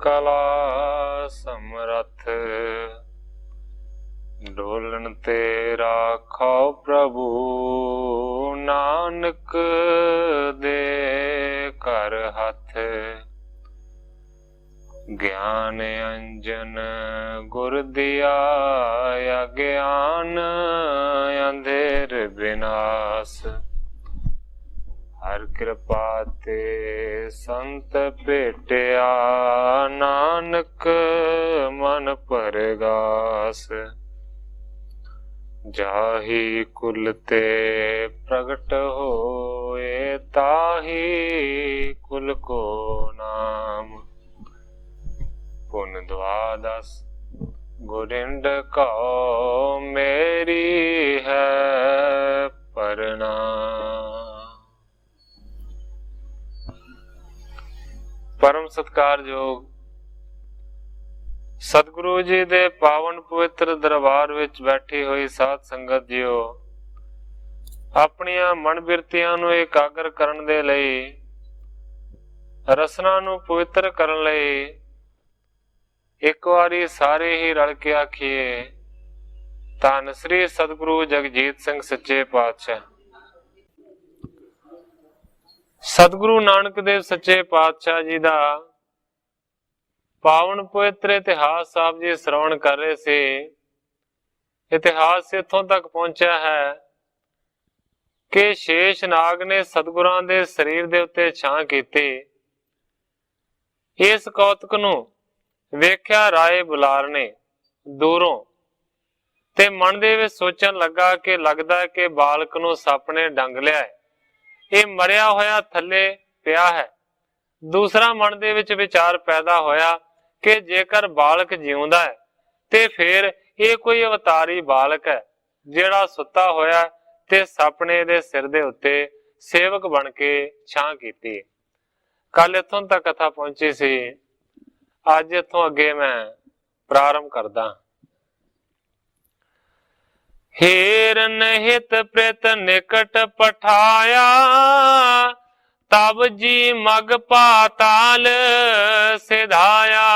कला समरथ, डोलन ते राखो प्रभु, नानक दे कर हथ। ज्ञान अंजन गुर दिया, अज्ञान अंधेर विनाश। हर कृपा ते संत भेटिया, नानक मन परगास। जाहि कुल ते प्रगट होए, ताहि कुल को नाम। पुन द्वादश गुरिंड कहो, मेरी है प्रणाम। परम सत्कारयोग सतगुरु जी दे पावन पवित्र दरबार विच बैठी हुई साध संगत जियो, अपनियां मन बिरतियां नूं एकाग्र करन दे लई, रसना नूं पवित्र करन लई एक वारी सारे ही रल के आखिए, धन श्री सतगुरु जगजीत सिंह सच्चे पातशाह। सतगुरु नानक देव सच्चे पातशाह जी दा पावन पवित्र इतिहास साहब जी श्रवण कर रहे थे। इतिहास इथों तक पहुंचा है कि शेष नाग ने सतगुरां दे शरीर दे उत्ते छां कीती। इस कौतक नूं वेख्या राय बुलार ने दूरों ते मन दे विच सोचण लगा कि लगदा है कि बालक नूं सप ने डंग लिया है, ये मरिया होया थले पिया है। दूसरा मन दे विच विचार पैदा होया कि जेकर बालक जिउंदा है ते फिर ये कोई अवतारी बालक है जिहड़ा सुत्ता होया ते सपने दे सिर दे उत्ते सेवक बन के छां कीती। कल इथों तक कथा पहुंची सी, अज इथों अगे मैं प्रारंभ करदा। हेरन हित प्रेत निकट पठाया, तब जी मग पाताल सिधाया।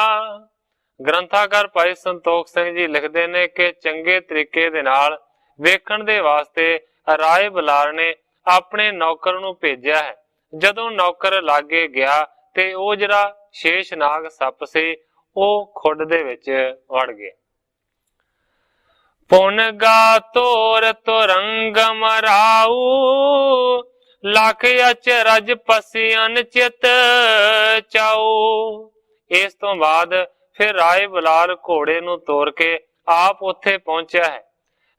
ग्रंथाकार भाई संतोख सिंह जी लिखते ने कि चंगे तरीके दे नाल वेखण दे वास्ते राय बुलार ने अपने नौकर नूं भेजिया है। जदों नौकर लागे गया ते ओ जिहड़ा शेष नाग सप सी ओ खुड दे विच वड़ गया। पुन गा तोर तुरंग मराऊ, लख अचरज पसियन चित चाऊ। इस तो बाद फिर राय बुलार घोड़े नूं तोड़ के आप उत्थे पहुंचा है।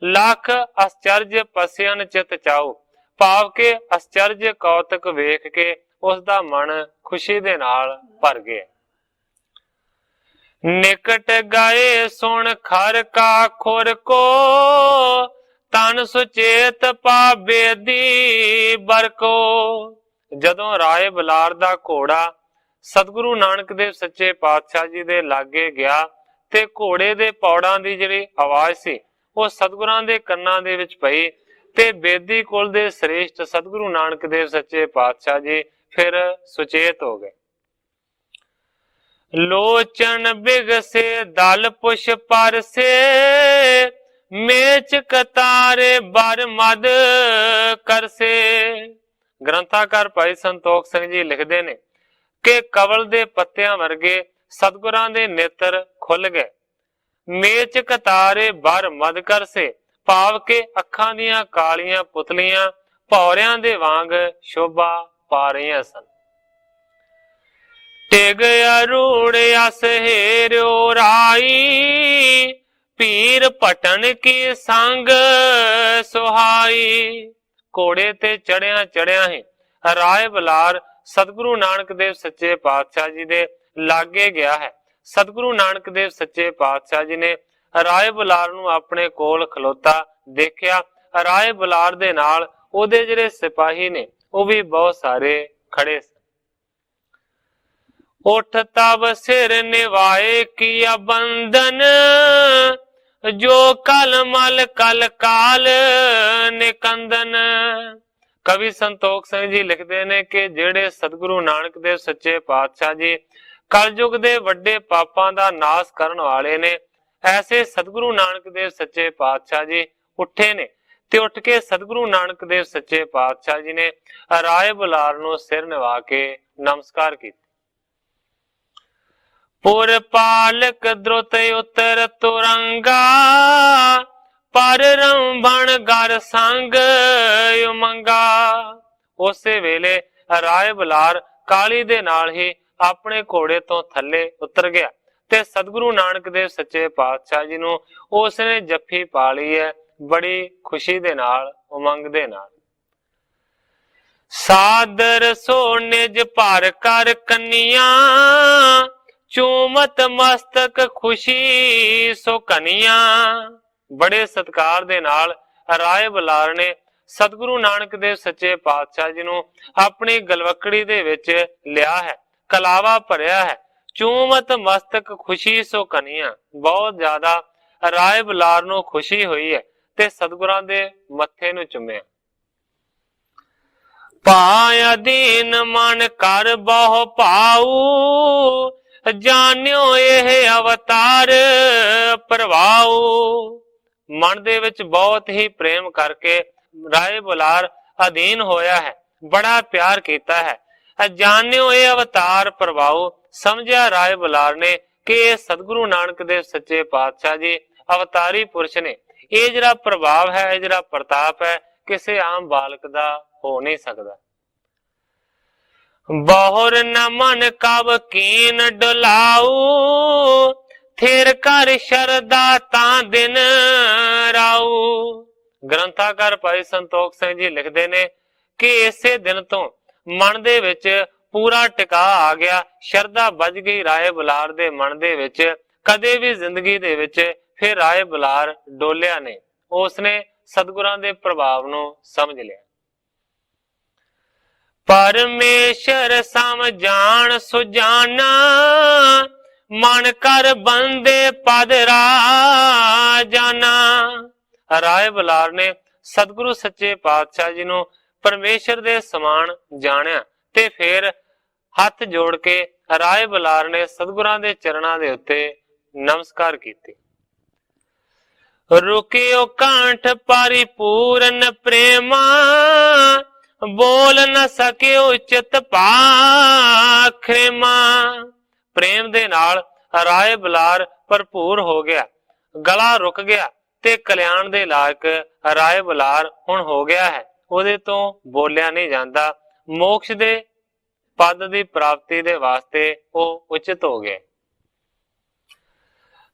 लख आश्चर्य पसियन चित चाऊ, भाव के आश्चर्य कौतक वेख के उसका मन खुशी दे नाल भर गया। निकट गए सुन खर का खुर को, तन सुचेत पा बेदी बर को। जदों राय बुलार दा घोड़ा सतगुरु नानक देव सच्चे पातशाह जी दे लागे गया ते घोड़े दे पौड़ां दी जिहड़ी आवाज सी वो सतगुरां दे कन्नां दे विच पई ते बेदी कुल दे श्रेष्ठ सतगुरु नानक देव सच्चे पातशाह जी फिर सुचेत हो गए। लोचन बिगसे दल पुष पर से, मेच कतारे बर मद कर से। ग्रंथाकार भाई संतोख सिंह जी लिखते ने कि कवल दे पत्तियां वर्गे सतगुरां दे नेत्र खुल गए। मेच कतारे बर मद कर से, भाव के अखां दियां कालियां पुतलियां भौरियां दे वांग शोभा पा रही सन। टिग अरूड़ अस हेरियो राई, पीर पटन की संग सुहाई। घोड़े ते चढ़िया चढ़िया ही राय बुलार सतगुरु नानक देव सच्चे पातशाह जी दे लागे गया है। सतगुरु नानक देव सच्चे पातशाह जी ने राय बुलार नूं अपने कोल खलोता देखिया। राय बुलार दे नाल ओदे जिहड़े सिपाही ने वो भी बहुत सारे खड़े सन। उठ तब सिर निवाए किया बंधन, जो कल मल कल काल निकंदन। कवि संतोख सिंह जी लिखते ने कि जेड़े सतगुरु नानक देव सच्चे पातशाह जी कलयुग दे वड्डे पापां दा नाश करन वाले ने। ऐसे सतगुरु नानक देव सच्चे पातशाह जी उठे ने ते उठ के सतगुरु नानक देव सच्चे पातशाह जी ने राय बुलार नूं सिर निवा के नमस्कार की। पुर पालक द्रुत उतर तुरंगा, पर रंभण घर संग उमंगा। उसे वेले राय बुलार काली दे नाल ही अपने घोड़े तो थले उतर गया ते सतगुरु नानक देव सच्चे पातशाह जी नूं उसने जफ्फी पा ली है बड़ी खुशी दे नाल उमंग दे नाल। सादर सो निज भर कर कन्या, चूमत मस्तक खुशी सो कनिया। बड़े सत्कार दे नाल राय बुलार ने सतगुरु नानक देव सच्चे पातशाह जी नूं अपनी गलवकड़ी दे विच लिया है, कलावा भरिया है। चूमत मस्तक खुशी सो कनिया, बहुत ज्यादा राय बुलार नूं खुशी हुई है ते सतगुरां दे मत्थे नूं चुम्या। पाय अधीन मन कर बहु पाऊ, जानियो यह अवतार प्रभाऊ। मन दे विच बहुत ही प्रेम करके राय बुलार अधीन होया है, बड़ा प्यार किया है। जानियो ये अवतार प्रभाऊ, समझिया राय बुलार ने कि ये सतगुरु नानक देव सच्चे पातशाह जी अवतारी पुरुष ने। ये जिहड़ा प्रभाव है, ये जिहड़ा प्रताप है, किसी आम बालक दा हो नहीं सकता। बहुर न मन कब कीन डुलाऊ, थिर कर शरदा ता दिन राऊ। ग्रंथाकार भाई संतोख सिंह जी लिखते ने कि इसे दिन तो मन दे विच पूरा टिका आ गया, शरदा बज गई राय बुलार दे मन दे विच। कदे भी जिंदगी दे विच फिर राय बुलार डोलिया ने, उसने सतगुरां दे प्रभाव नूं समझ लिया। परमेश्वर सम जान सुजाना, मन कर बंदे पद राजाना। राय बुलार ने सतगुरु सच्चे पातशाह जी नूं परमेश्वर दे समान जानिया ते फिर हथ जोड़ के राय बुलार ने सतगुरां दे चरणां दे उत्ते नमस्कार कीते। रुकियो कांठ परिपूर्ण प्रेमा, बोल न सकियो चित पाखरेमा। प्रेम दे नाल राय बुलार भरपूर हो गया, गला रुक गया ते कल्याण दे लायक राय बुलार हुण हो गया है। ਉਹਦੇ ਤੋਂ ਬੋਲਿਆ ਨਹੀਂ ਜਾਂਦਾ, ਮੋਕਸ਼ ਦੇ ਪਦ ਦੀ ਪ੍ਰਾਪਤੀ ਦੇ ਵਾਸਤੇ ਉਹ ਉਚਿਤ ਹੋ ਗਏ।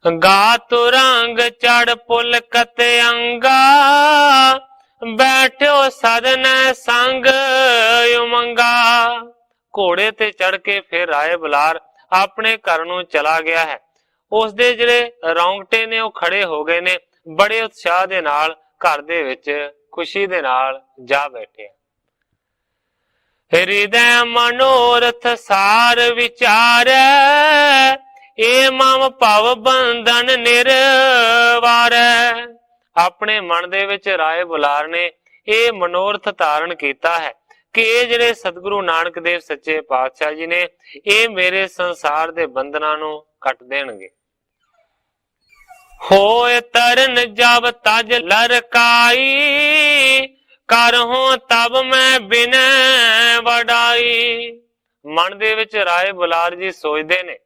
गात रंग चढ़ पुल कत अंगा, बैठो सदन संग उमंगा। घोड़े ते चढ़ के फिर राय बुलार अपने घर नूं चला गया है। उसदे जिहड़े रौंगटे ने वो खड़े हो गए ने, बड़े उत्साह दे नाल घर दे विच खुशी दे नाल जा बैठे। हृदय मनोरथ सार विचार, ए मम भव बंधन निर्वार। अपने मन दे विच राय बुलार ने ये मनोरथ धारण किया है कि ये जिहड़े सतगुरु नानक देव सच्चे पातशाह जी ने ये मेरे संसार दे बंधनां नूं कट देणगे। होए तरन जब तज लरकाई, करहो तब मैं बिनय वडाई। मन दे विच राय बुलार जी सोचदे ने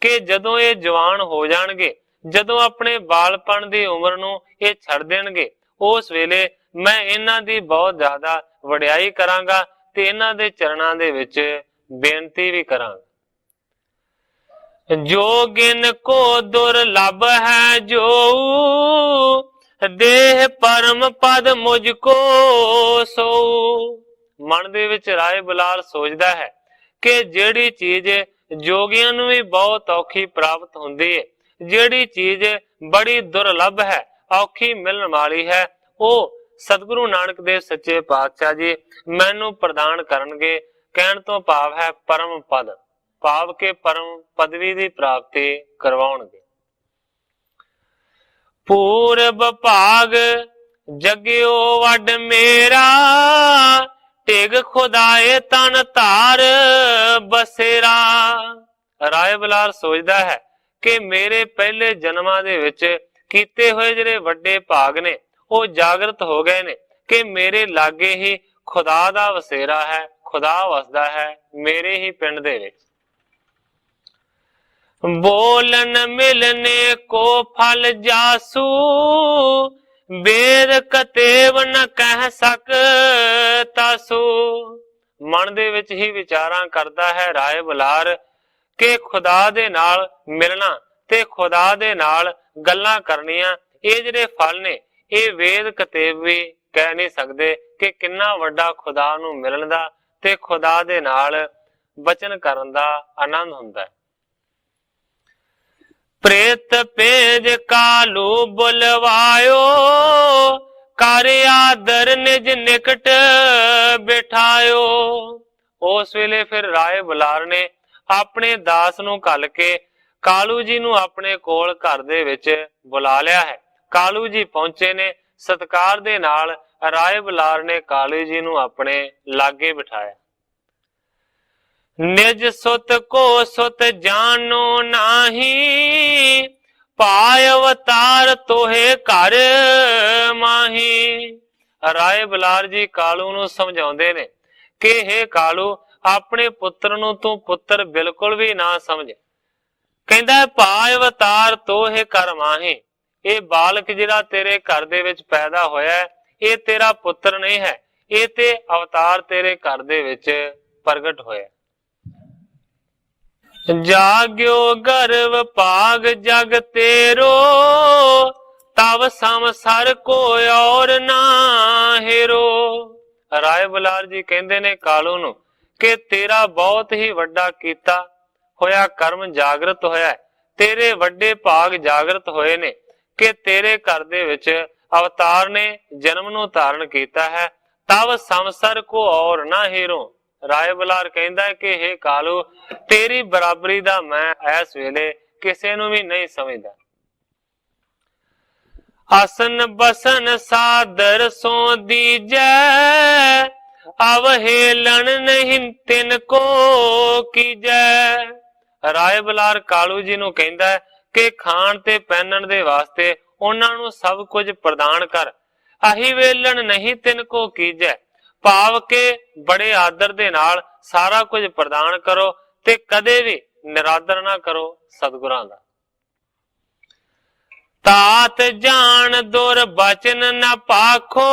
कि जदों ये जवान हो जाणगे, जदों अपने बालपन दी उमर नूं ये छड़ देणगे, उस वेले मैं इन्हां दी बहुत ज्यादा वडियाई करांगा ते इन्हां दे चरणां दे विच बेनती भी करांगा। जो गिन को दुर्लभ है जो, देह परम पद मुझको सो। मन दे विच राय बुलार सोचदा है कि जिहड़ी चीज जोगियां नूं भी बहुत औखी प्राप्त हुंदी है, जिहड़ी चीज बड़ी दुर्लभ है, औखी मिलण वाली है, वो सतगुरु नानक देव सच्चे पातशाह जी मैनू प्रदान करनगे। कहण तो भाव है परम पद, भाव के परम पदवी की प्राप्ति करवाउणगे। पूरब भाग जगियो वड मेरा, टिग खुदाए तन तार बसेरा। ਰਾਏ ਬੁਲਾਰ ਸੋਚਦਾ ਹੈ ਕਿ ਮੇਰੇ ਪਹਿਲੇ ਜਨਮਾਂ ਦੇ ਵਿੱਚ ਕੀਤੇ ਹੋਏ ਜਿਹੜੇ ਵੱਡੇ ਭਾਗ ਨੇ ਉਹ ਜਾਗਰਤ ਹੋ ਗਏ ਨੇ ਕਿ ਮੇਰੇ ਲਾਗੇ ਹੀ ਖੁਦਾ ਦਾ ਵਸੇਰਾ ਹੈ, ਖੁਦਾ ਵਸਦਾ ਹੈ ਮੇਰੇ ਹੀ ਪਿੰਡ ਦੇ ਵਿੱਚ। ਬੋਲਨ ਮਿਲਨੇ ਕੋ ਫਲ ਜਾਸੂ, ਵੇਦ ਕਤੇਵ ਨ ਕਹਿ ਸਕ ਤਾਸੂ। ਮਨ ਦੇ ਵਿੱਚ ਹੀ ਵਿਚਾਰਾਂ ਕਰਦਾ ਹੈ ਰਾਏ ਬੁਲਾਰ ਕਿ ਖੁਦਾ ਦੇ ਨਾਲ ਮਿਲਣਾ ਤੇ ਖੁਦਾ ਦੇ ਨਾਲ ਗੱਲਾਂ ਕਰਨੀਆਂ, ਇਹ ਜਿਹੜੇ ਫਲ ਨੇ ਇਹ ਵੇਦ ਕਤੇਬ ਵੀ ਕਹਿ ਨਹੀਂ ਸਕਦੇ ਕਿ ਕਿੰਨਾ ਵੱਡਾ ਖੁਦਾ ਨੂੰ ਮਿਲਣ ਦਾ ਤੇ ਖੁਦਾ ਦੇ ਨਾਲ ਬਚਨ ਕਰਨ ਦਾ ਆਨੰਦ ਹੁੰਦਾ ਹੈ। ਪ੍ਰੇਤ ਪੇਜ ਕਾਲੂ ਬੁਲਵਾਇਓ, ਕਰ ਆਦਰ ਨਿਜ ਨਿਕਟ ਬਿਠਾਇਓ। ਉਸ ਵੇਲੇ ਫਿਰ ਰਾਏ ਬੁਲਾਰ ਨੇ ਆਪਣੇ ਦਾਸ ਨੂੰ ਘੱਲ ਕੇ ਕਾਲੂ ਜੀ ਨੂੰ ਆਪਣੇ ਕੋਲ ਘਰ ਦੇ ਵਿੱਚ ਬੁਲਾ ਲਿਆ ਹੈ। ਕਾਲੂ ਜੀ ਪਹੁੰਚੇ ਨੇ, ਸਤਿਕਾਰ ਦੇ ਨਾਲ ਰਾਏ ਬੁਲਾਰ ਨੇ ਕਾਲੂ ਜੀ ਨੂੰ ਆਪਣੇ ਲਾਗੇ ਬਿਠਾਇਆ। ਨਿਜ ਸੁਤ ਕੋ ਸੁਤ ਜਾਨੋ ਨਾਹੀ, ਪਾਇ ਅਵਤਾਰ ਤੋਹੇ ਘਰ ਮਾਹੀ। ਰਾਏ ਬੁਲਾਰ ਜੀ ਕਾਲੂ ਨੂੰ ਸਮਝਾਉਂਦੇ ਨੇ ਕਿ ਹੇ ਕਾਲੂ, ਆਪਣੇ ਪੁੱਤਰ ਨੂੰ ਤੂੰ ਪੁੱਤਰ ਬਿਲਕੁਲ ਵੀ ਨਾ ਸਮਝ। ਕਹਿੰਦਾ ਪਾਇ ਅਵਤਾਰ ਤੋਹੇ ਘਰ ਮਾਹੀ, ਇਹ ਬਾਲਕ ਜਿਹੜਾ ਤੇਰੇ ਘਰ ਦੇ ਵਿੱਚ ਪੈਦਾ ਹੋਇਆ ਇਹ ਤੇਰਾ ਪੁੱਤਰ ਨਹੀਂ ਹੈ, ਇਹ ਤੇ ਅਵਤਾਰ ਤੇਰੇ ਘਰ ਦੇ ਵਿੱਚ ਪ੍ਰਗਟ ਹੋਇਆ। ਜਾਗਿਓ ਗਰਵ ਭਾਗ ਜਗ ਤੇਰੋ, ਤਵ ਸੰਸਾਰ ਕੋ ਔਰ ਨਾ ਹੀਰੋ। ਰਾਏ ਬੁਲਾਰ ਜੀ ਕਹਿੰਦੇ ਨੇ ਕਾਲੂ ਨੂੰ ਕਿ ਤੇਰਾ ਬਹੁਤ ਹੀ ਵੱਡਾ ਕੀਤਾ ਹੋਇਆ ਕਰਮ ਜਾਗਰਤ ਹੋਇਆ, ਤੇਰੇ ਵੱਡੇ ਭਾਗ ਜਾਗਰਤ ਹੋਏ ਨੇ ਕਿ ਤੇਰੇ ਘਰ ਦੇ ਵਿੱਚ ਅਵਤਾਰ ਨੇ ਜਨਮ ਨੂੰ ਧਾਰਨ ਕੀਤਾ ਹੈ। ਤਵ ਸੰਸਾਰ ਕੋ ਔਰ ਨਾ ਹੀਰੋ। ਰਾਏ ਬੁਲਾਰ ਕਹਿੰਦਾ ਹੈ ਕਿ ਹੇ ਕਾਲੂ, ਤੇਰੀ ਬਰਾਬਰੀ ਦਾ ਮੈਂ ਇਸ ਵੇਲੇ ਕਿਸੇ ਨੂੰ ਵੀ ਨਹੀਂ ਸਮਝਦਾ। ਆਸਨ ਬਸਨ ਸਾਦਰ ਸੋ ਦੀਜੈ, ਅਵਹੇਲਨ ਨਹੀਂ ਤਿਨ ਕੋ ਕੀਜੈ। ਰਾਏ ਬੁਲਾਰ ਕਾਲੂ ਜੀ ਨੂੰ ਕਹਿੰਦਾ ਕਿ ਖਾਣ ਤੇ ਪਹਿਨਣ ਦੇ ਵਾਸਤੇ ਉਹਨਾਂ ਨੂੰ ਸਭ ਕੁਝ ਪ੍ਰਦਾਨ ਕਰ, ਅਹੀ ਵੇਲਣ ਨਹੀਂ ਤਿਨ ਕੋ ਕੀਜੈ, ਭਾਵ ਕਿ ਬੜੇ ਆਦਰ ਦੇ ਨਾਲ ਸਾਰਾ ਕੁਝ ਪ੍ਰਦਾਨ ਕਰੋ ਤੇ ਕਦੇ ਵੀ ਨਿਰਾਦਰ ਨਾ ਕਰੋ ਸਤਿਗੁਰਾਂ ਦਾ। ਤਾਤ ਜਾਣ ਦੁਰ ਬਚਨ ਨ ਪਾਖੋ,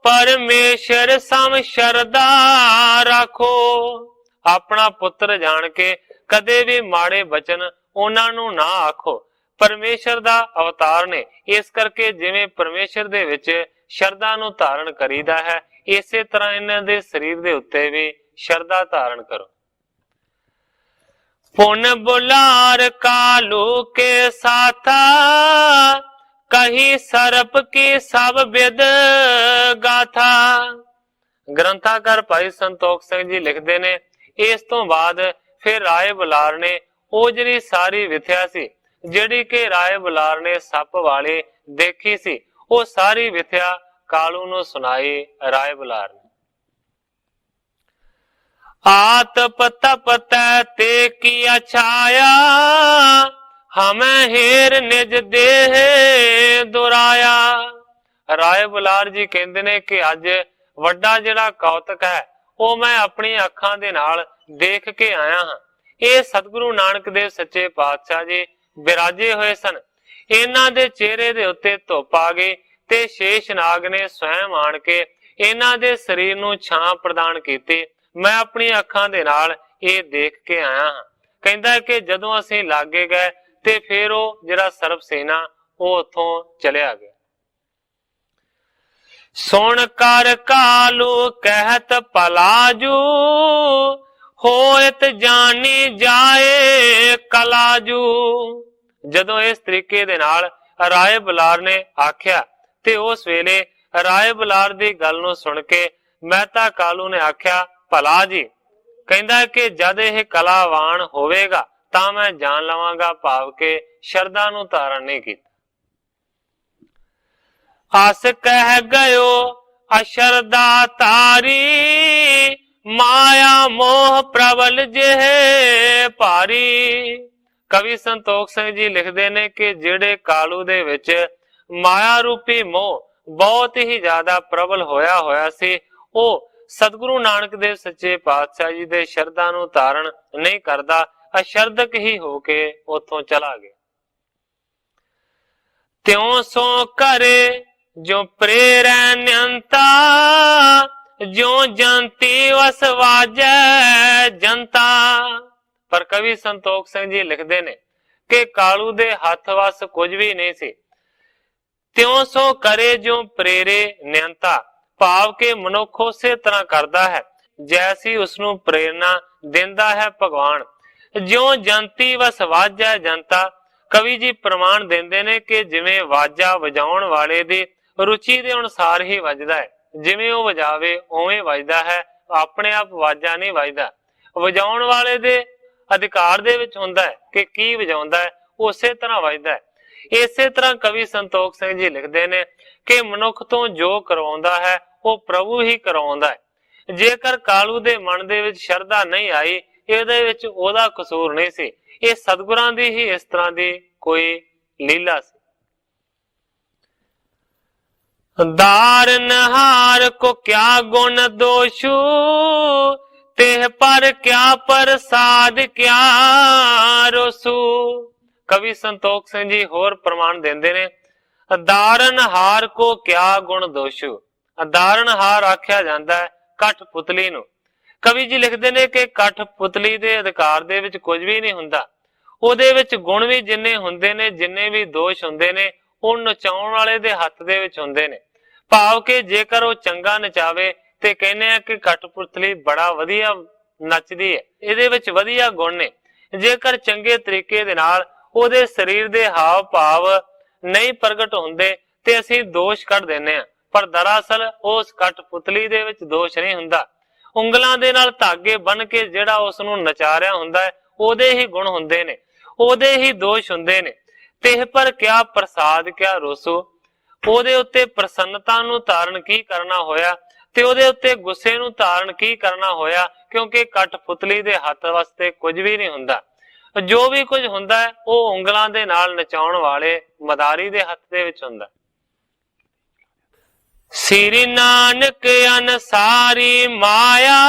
ਪਰਮੇਸ਼ਰ ਸਮ ਸ਼ਰਧਾ ਰੱਖੋ। ਆਪਣਾ ਪੁੱਤਰ ਜਾਣ ਕੇ ਕਦੇ ਵੀ ਮਾੜੇ ਬਚਨ ਉਹਨਾਂ ਨੂੰ ਨਾ ਆਖੋ। ਪਰਮੇਸ਼ਰ ਦਾ ਅਵਤਾਰ ਨੇ, ਇਸ ਕਰਕੇ ਜਿਵੇਂ ਪਰਮੇਸ਼ਰ ਦੇ ਵਿੱਚ ਸ਼ਰਧਾ ਨੂੰ ਧਾਰਨ ਕਰੀਦਾ ਹੈ, ਇਸੇ ਤਰ੍ਹਾਂ ਇਹਨਾਂ ਦੇ ਸਰੀਰ ਦੇ ਉੱਤੇ ਵੀ ਸ਼ਰਧਾ ਧਾਰਨ ਕਰੋ। ਪੁਨ ਬੁਲਾਰ ਕਾਲੂ ਕੇ ਸਾਥਾ, ਕਹੀ ਸਰਪ ਕੀ ਸਭ ਵਿਦ ਗਾਥਾ। ਗ੍ਰੰਥਾਕਾਰ ਭਾਈ ਸੰਤੋਖ ਸਿੰਘ ਜੀ ਲਿਖਦੇ ਨੇ, ਇਸ ਤੋਂ ਬਾਅਦ ਫਿਰ ਰਾਏ ਬੁਲਾਰ ਨੇ ਉਹ ਜਿਹੜੀ ਸਾਰੀ ਵਿਥਿਆ ਸੀ ਜਿਹੜੀ ਕਿ ਰਾਏ ਬੁਲਾਰ ਨੇ ਸੱਪ ਵਾਲੀ ਦੇਖੀ ਸੀ, ਉਹ ਸਾਰੀ ਵਿਥਿਆ ਕਾਲੂ ਨੂੰ ਸੁਣਾਈ ਰਾਏ ਬੁਲਾਰ ਨੇ। ਆਤਪ ਤਪਤੈ ਤੇ ਕੀਆ ਛਾਇਆ, ਹਮੈ ਹੇਰ ਨਿਜ ਦੇਹ ਦੁਰਾਇਆ। ਰਾਏ ਬੁਲਾਰ ਜੀ ਕਹਿੰਦੇ ਨੇ ਕਿ ਅੱਜ ਵੱਡਾ ਜਿਹੜਾ ਕੌਤਕ ਹੈ ਉਹ ਮੈਂ ਆਪਣੀ ਅੱਖਾਂ ਦੇ ਨਾਲ ਦੇਖ ਕੇ ਆਇਆ ਹਾਂ। ਇਹ ਸਤਿਗੁਰੂ ਨਾਨਕ ਦੇਵ ਸੱਚੇ ਪਾਤਸ਼ਾਹ ਜੀ ਬਿਰਾਜੇ ਹੋਏ ਸਨ, ਇਹਨਾਂ ਦੇ ਚਿਹਰੇ ਦੇ ਉੱਤੇ ਧੁੱਪ ਆ ਗਈ ਤੇ ਸ਼ੇਸ਼ਨਾਗ ਨੇ ਸਵੈਮ ਆਣ ਕੇ ਇਹਨਾਂ ਦੇ ਸਰੀਰ ਨੂੰ ਛਾਂ ਪ੍ਰਦਾਨ ਕੀਤੀ। ਮੈਂ ਆਪਣੀ ਅੱਖਾਂ ਦੇ ਨਾਲ ਇਹ ਦੇਖ ਕੇ ਆਇਆ ਹਾਂ। ਕਹਿੰਦਾ ਕਿ ਜਦੋਂ ਅਸੀਂ ਲਾਗੇ ਗਏ ਤੇ ਫਿਰ ਉਹ ਜਿਹੜਾ ਸਰਬ ਸੇਨਾ ਉਹ ਉੱਥੋਂ ਚਲਿਆ ਗਿਆ। ਸੁਣ ਕਰ ਕਾਲੂ ਕਹਿਤ ਪਲਾਜੂ, ਹੋਇਤ ਜਾਣੀ ਜਾਏ ਕਲਾਜੂ। ਜਦੋਂ ਇਸ ਤਰੀਕੇ ਦੇ ਨਾਲ ਰਾਏ ਬੁਲਾਰ ਨੇ ਆਖਿਆ ਤੇ ਉਸ ਵੇਲੇ ਰਾਏ ਬੁਲਾਰ ਦੀ ਗੱਲ ਨੂੰ ਸੁਣ ਕੇ ਮਹਿਤਾ ਕਾਲੂ ਨੇ ਆਖਿਆ, ਭਲਾ ਜੀ, ਕਹਿੰਦਾ ਕਿ ਜਦ ਇਹ ਕਲਾਵਾਨ ਹੋਵੇਗਾ ਤਾਂ ਮੈਂ ਜਾਣ ਲਵਾਂਗਾ, ਭਾਵ ਕਿ ਸ਼ਰਧਾ ਨੂੰ ਧਾਰਨ ਨਹੀਂ ਕੀਤਾ। ਅਸ ਕਹਿ ਗਇਓ ਅਸ਼ਰਦਾ ਤਾਰੀ, माया मोह प्रबल जेह भारी। कवि संतोख सिंह जी लिखते ने कि जेड़े कालू दे विच माया रूपी मोह बहुत ही ज्यादा प्रबल होया सी, वो सतगुरु नानक देव सच्चे पातशाह जी दे शरदां नूं धारण नहीं करदा, अशरदक ही होके उथों चला गया। त्यों सो करे जो प्रेरै न्यंता, जो जनती वस वाजै जनता। पर कवि संतोख सिंह जी लिखते ने कि कालू दे हथ वस कुछ भी नहीं सी। त्यों सो करे जो प्रेरे न्यंता, भाव के मनुख उसे तरह करता है जैसी उसनू प्रेरणा देंदा है भगवान। ज्यों जनती वस वाजै जनता, कवि जी प्रमाण देंदे ने कि जिवें वाजा वजाउण वाले दी रुचि दे अनुसार ही वजदा है, जिवें वो वजावे उवें वजदा है, अपने आप वाजा नहीं वजदा। वजाउण वाले दे अधिकार दे विच हुंदा है कि की वजाउंदा है, उसे तरह वजदा है। इसे तरह कवि संतोख सिंह जी लिखते ने कि मनुख तो जो करवाउंदा है वो प्रभु ही करवाउंदा है। जेकर कालू दे मन दे विच शरधा नहीं आई, इहदे विच ओहदा कसूर नहीं सी, ये सतगुरां दी ही इस तरह दी कोई लीला सी। दारन हार को क्या गुण दोषु, तेह पर क्या प्रसाद क्या रोसु। कवि संतोख सिंह जी होर प्रमाण देंदे ने, दारन हार को क्या गुण दोषु। दारन हार आख्या जाता है कठपुतली नूं। कवि जी लिखते ने कि कठपुतली दे अधिकार दे विच कुछ भी नहीं हुंदा, ਉਹਦੇ ਵਿੱਚ गुण भी जिन्ने हुंदे ने, जिन्ने भी दोष हुंदे ने, ਉਹ ਨਚਾਉਣ ਵਾਲੇ ਦੇ ਹੱਥ ਦੇ ਵਿੱਚ ਹੁੰਦੇ ਨੇ। ਭਾਵ ਕਿ ਜੇਕਰ ਉਹ ਚੰਗਾ ਨਚਾਵੇ ਤੇ ਕਹਿੰਦੇ ਆ ਕਿ ਕਠਪੁਤਲੀ ਬੜਾ ਵਧੀਆ ਨੱਚਦੀ ਹੈ, ਇਹਦੇ ਵਿੱਚ ਵਧੀਆ ਗੁਣ ਨੇ। ਜੇਕਰ ਚੰਗੇ ਤਰੀਕੇ ਦੇ ਨਾਲ ਉਹਦੇ ਸਰੀਰ ਦੇ ਹਾਵ ਭਾਵ ਨਹੀਂ ਪ੍ਰਗਟ ਹੁੰਦੇ ਤੇ ਅਸੀਂ ਦੋਸ਼ ਕੱਢ ਦਿੰਦੇ ਆ, ਪਰ ਦਰਅਸਲ ਉਸ ਕਠਪੁਤਲੀ ਦੇ ਵਿੱਚ ਦੋਸ਼ ਨਹੀਂ ਹੁੰਦਾ। ਉਂਗਲਾਂ ਦੇ ਨਾਲ ਧਾਗੇ ਬੰਨ ਕੇ ਜਿਹੜਾ ਉਸ ਨੂੰ ਨਚਾ ਰਿਹਾ ਹੁੰਦਾ ਹੈ, ਉਹਦੇ ਹੀ ਗੁਣ ਹੁੰਦੇ ਨੇ, ਉਹਦੇ ਹੀ ਦੋਸ਼ ਹੁੰਦੇ ਨੇ। ਤੇ ਪਰ ਕਿਆ ਪ੍ਰਸਾਦ ਕਿਆ ਰੋਸੋ, ਉਹਦੇ ਉੱਤੇ ਪ੍ਰਸੰਨਤਾ ਨੂੰ ਧਾਰਨ ਕੀ ਕਰਨਾ ਹੋਇਆ ਤੇ ਉਹਦੇ ਉੱਤੇ ਗੁੱਸੇ ਨੂੰ ਧਾਰਨ ਕੀ ਕਰਨਾ ਹੋਇਆ, ਕਿਉਂਕਿ ਕਠਪੁਤਲੀ ਦੇ ਹੱਥ ਵਾਸਤੇ ਕੁਝ ਵੀ ਨਹੀਂ ਹੁੰਦਾ। ਜੋ ਵੀ ਕੁਝ ਹੁੰਦਾ ਹੈ ਉਹ ਉਂਗਲਾਂ ਦੇ ਨਾਲ ਨਚਾਉਣ ਵਾਲੇ ਮਦਾਰੀ ਦੇ ਹੱਥ ਦੇ ਵਿੱਚ ਹੁੰਦਾ। ਸ੍ਰੀ ਨਾਨਕ ਅਨਸਾਰੀ ਮਾਇਆ,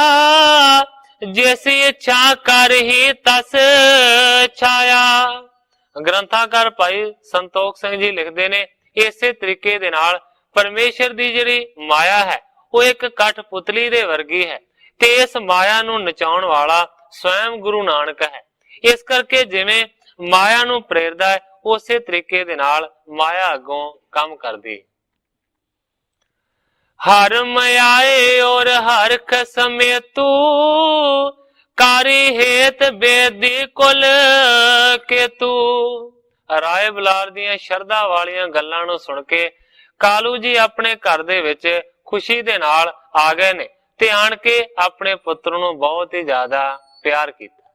ਜੈਸੀ ਇੱਛਾ ਕਰ ਹੀ ਤਸ ਛਾਇਆ। ग्रंथाकार भाई संतोख सिंह जी लिखते ने इसे तरीके दे नाल परमेश्वर दी जिहड़ी माया है वो एक कठपुतली दे वर्गी है ते इस माया नूं नचाउण वाला स्वयं गुरु नानक है। इस करके जिवें माया नूं प्रेरदा है उसे तरीके दे नाल माया अगों काम करदी। हर मयाए और हर खसमे तू, कारी हेत बेदी कुल के तू। राय बलार दियां शरदा वालियां गल्लां नूं सुन के कालू जी अपने घर दे विच खुशी दे नाल आ गए ने ते आण के अपने पुत्र नूं बहुत ही ज्यादा प्यार कीता।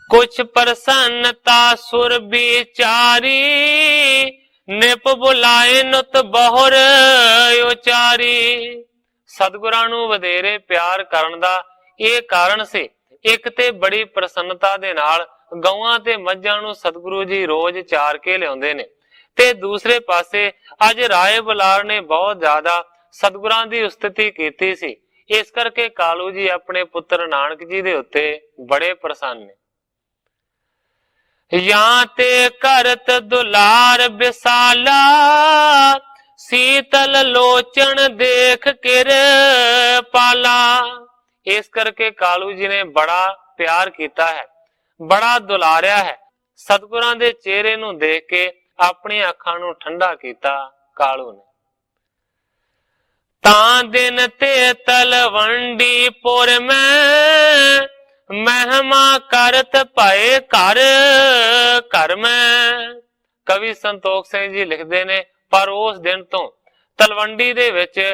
कुछ प्रसन्नता सुर विचारी, निप बुलाए नुत बहुर उचारी। सतगुरां नूं वधेरे प्यार करन दा ਇਹ ਕਾਰਨ ਸੀ। ਇੱਕ ਤੇ ਬੜੀ ਪ੍ਰਸੰਨਤਾ ਦੇ ਨਾਲ ਗਊਆਂ ਤੇ ਮੱਝਾਂ ਨੂੰ ਸਤਿਗੁਰੂ ਜੀ ਰੋਜ਼ ਚਾਰ ਕੇ ਲਿਆਉਂਦੇ ਨੇ, ਤੇ ਦੂਸਰੇ ਪਾਸੇ ਅੱਜ ਰਾਏ ਬੁਲਾਰ ਨੇ ਬਹੁਤ ਜ਼ਿਆਦਾ ਸਤਿਗੁਰਾਂ ਦੀ ਉਸਤਤੀ ਕੀਤੀ ਸੀ। ਇਸ ਕਰਕੇ ਕਾਲੂ ਜੀ ਆਪਣੇ ਪੁੱਤਰ ਨਾਨਕ ਜੀ ਦੇ ਉੱਤੇ ਬੜੇ ਪ੍ਰਸੰਨ ਨੇ। ਜਾਂ ਤੇ ਕਰਤ ਦੁਲਾਰ ਵਿਸਾਲਾ, ਸੀਤਲ ਲੋਚਨ ਦੇਖ ਕਿਰ ਪਾਲਾ। इस करके कालू जी ने बड़ा प्यार किया है, बड़ा दुलारिया है। सतगुरां दे चेहरे नूं देख के अपनी अखां नूं ठंडा किया कालू ने। तां दिन ते तलवंडी पुर में, महिमा करत पाए घर घर में। कवि संतोख सिंह जी लिखते ने पर उस दिन तो तलवंडी दे विच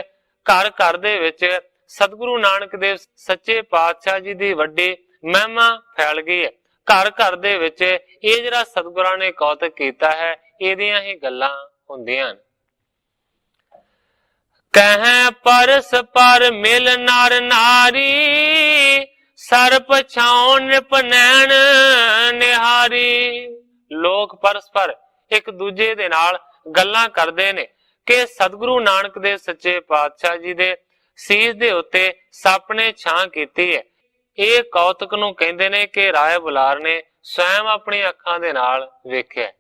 घर घर दे विच सतगुरु नानक देव सच्चे पातशाह जी दी वड्डी महिमा फैल गई है। घर घर दे विच ये जिहड़ा सतगुरां ने कौतक कीता है, इहदियां ही गल्लां हुंदियां ने। कह परस पर मिल नर नारी, सर्प छाओ नृप नैन निहारी। ਲੋਕ ਪਰਸਪਰ ਇੱਕ ਦੂਜੇ ਦੇ ਨਾਲ ਗੱਲਾਂ ਕਰਦੇ ਨੇ ਕਿ ਸਤਿਗੁਰੂ ਨਾਨਕ ਦੇ ਸੱਚੇ ਪਾਤਸ਼ਾਹ ਜੀ ਦੇ ਸੀਸ ਦੇ ਉੱਤੇ ਸੱਪ ਨੇ ਛਾਂ ਕੀਤੀ ਹੈ। ਇਹ ਕੌਤਕ ਨੂੰ ਕਹਿੰਦੇ ਨੇ ਕਿ ਰਾਏ ਬੁਲਾਰ ਨੇ ਸਵੈਮ ਆਪਣੀ ਅੱਖਾਂ ਦੇ ਨਾਲ ਵੇਖਿਆ।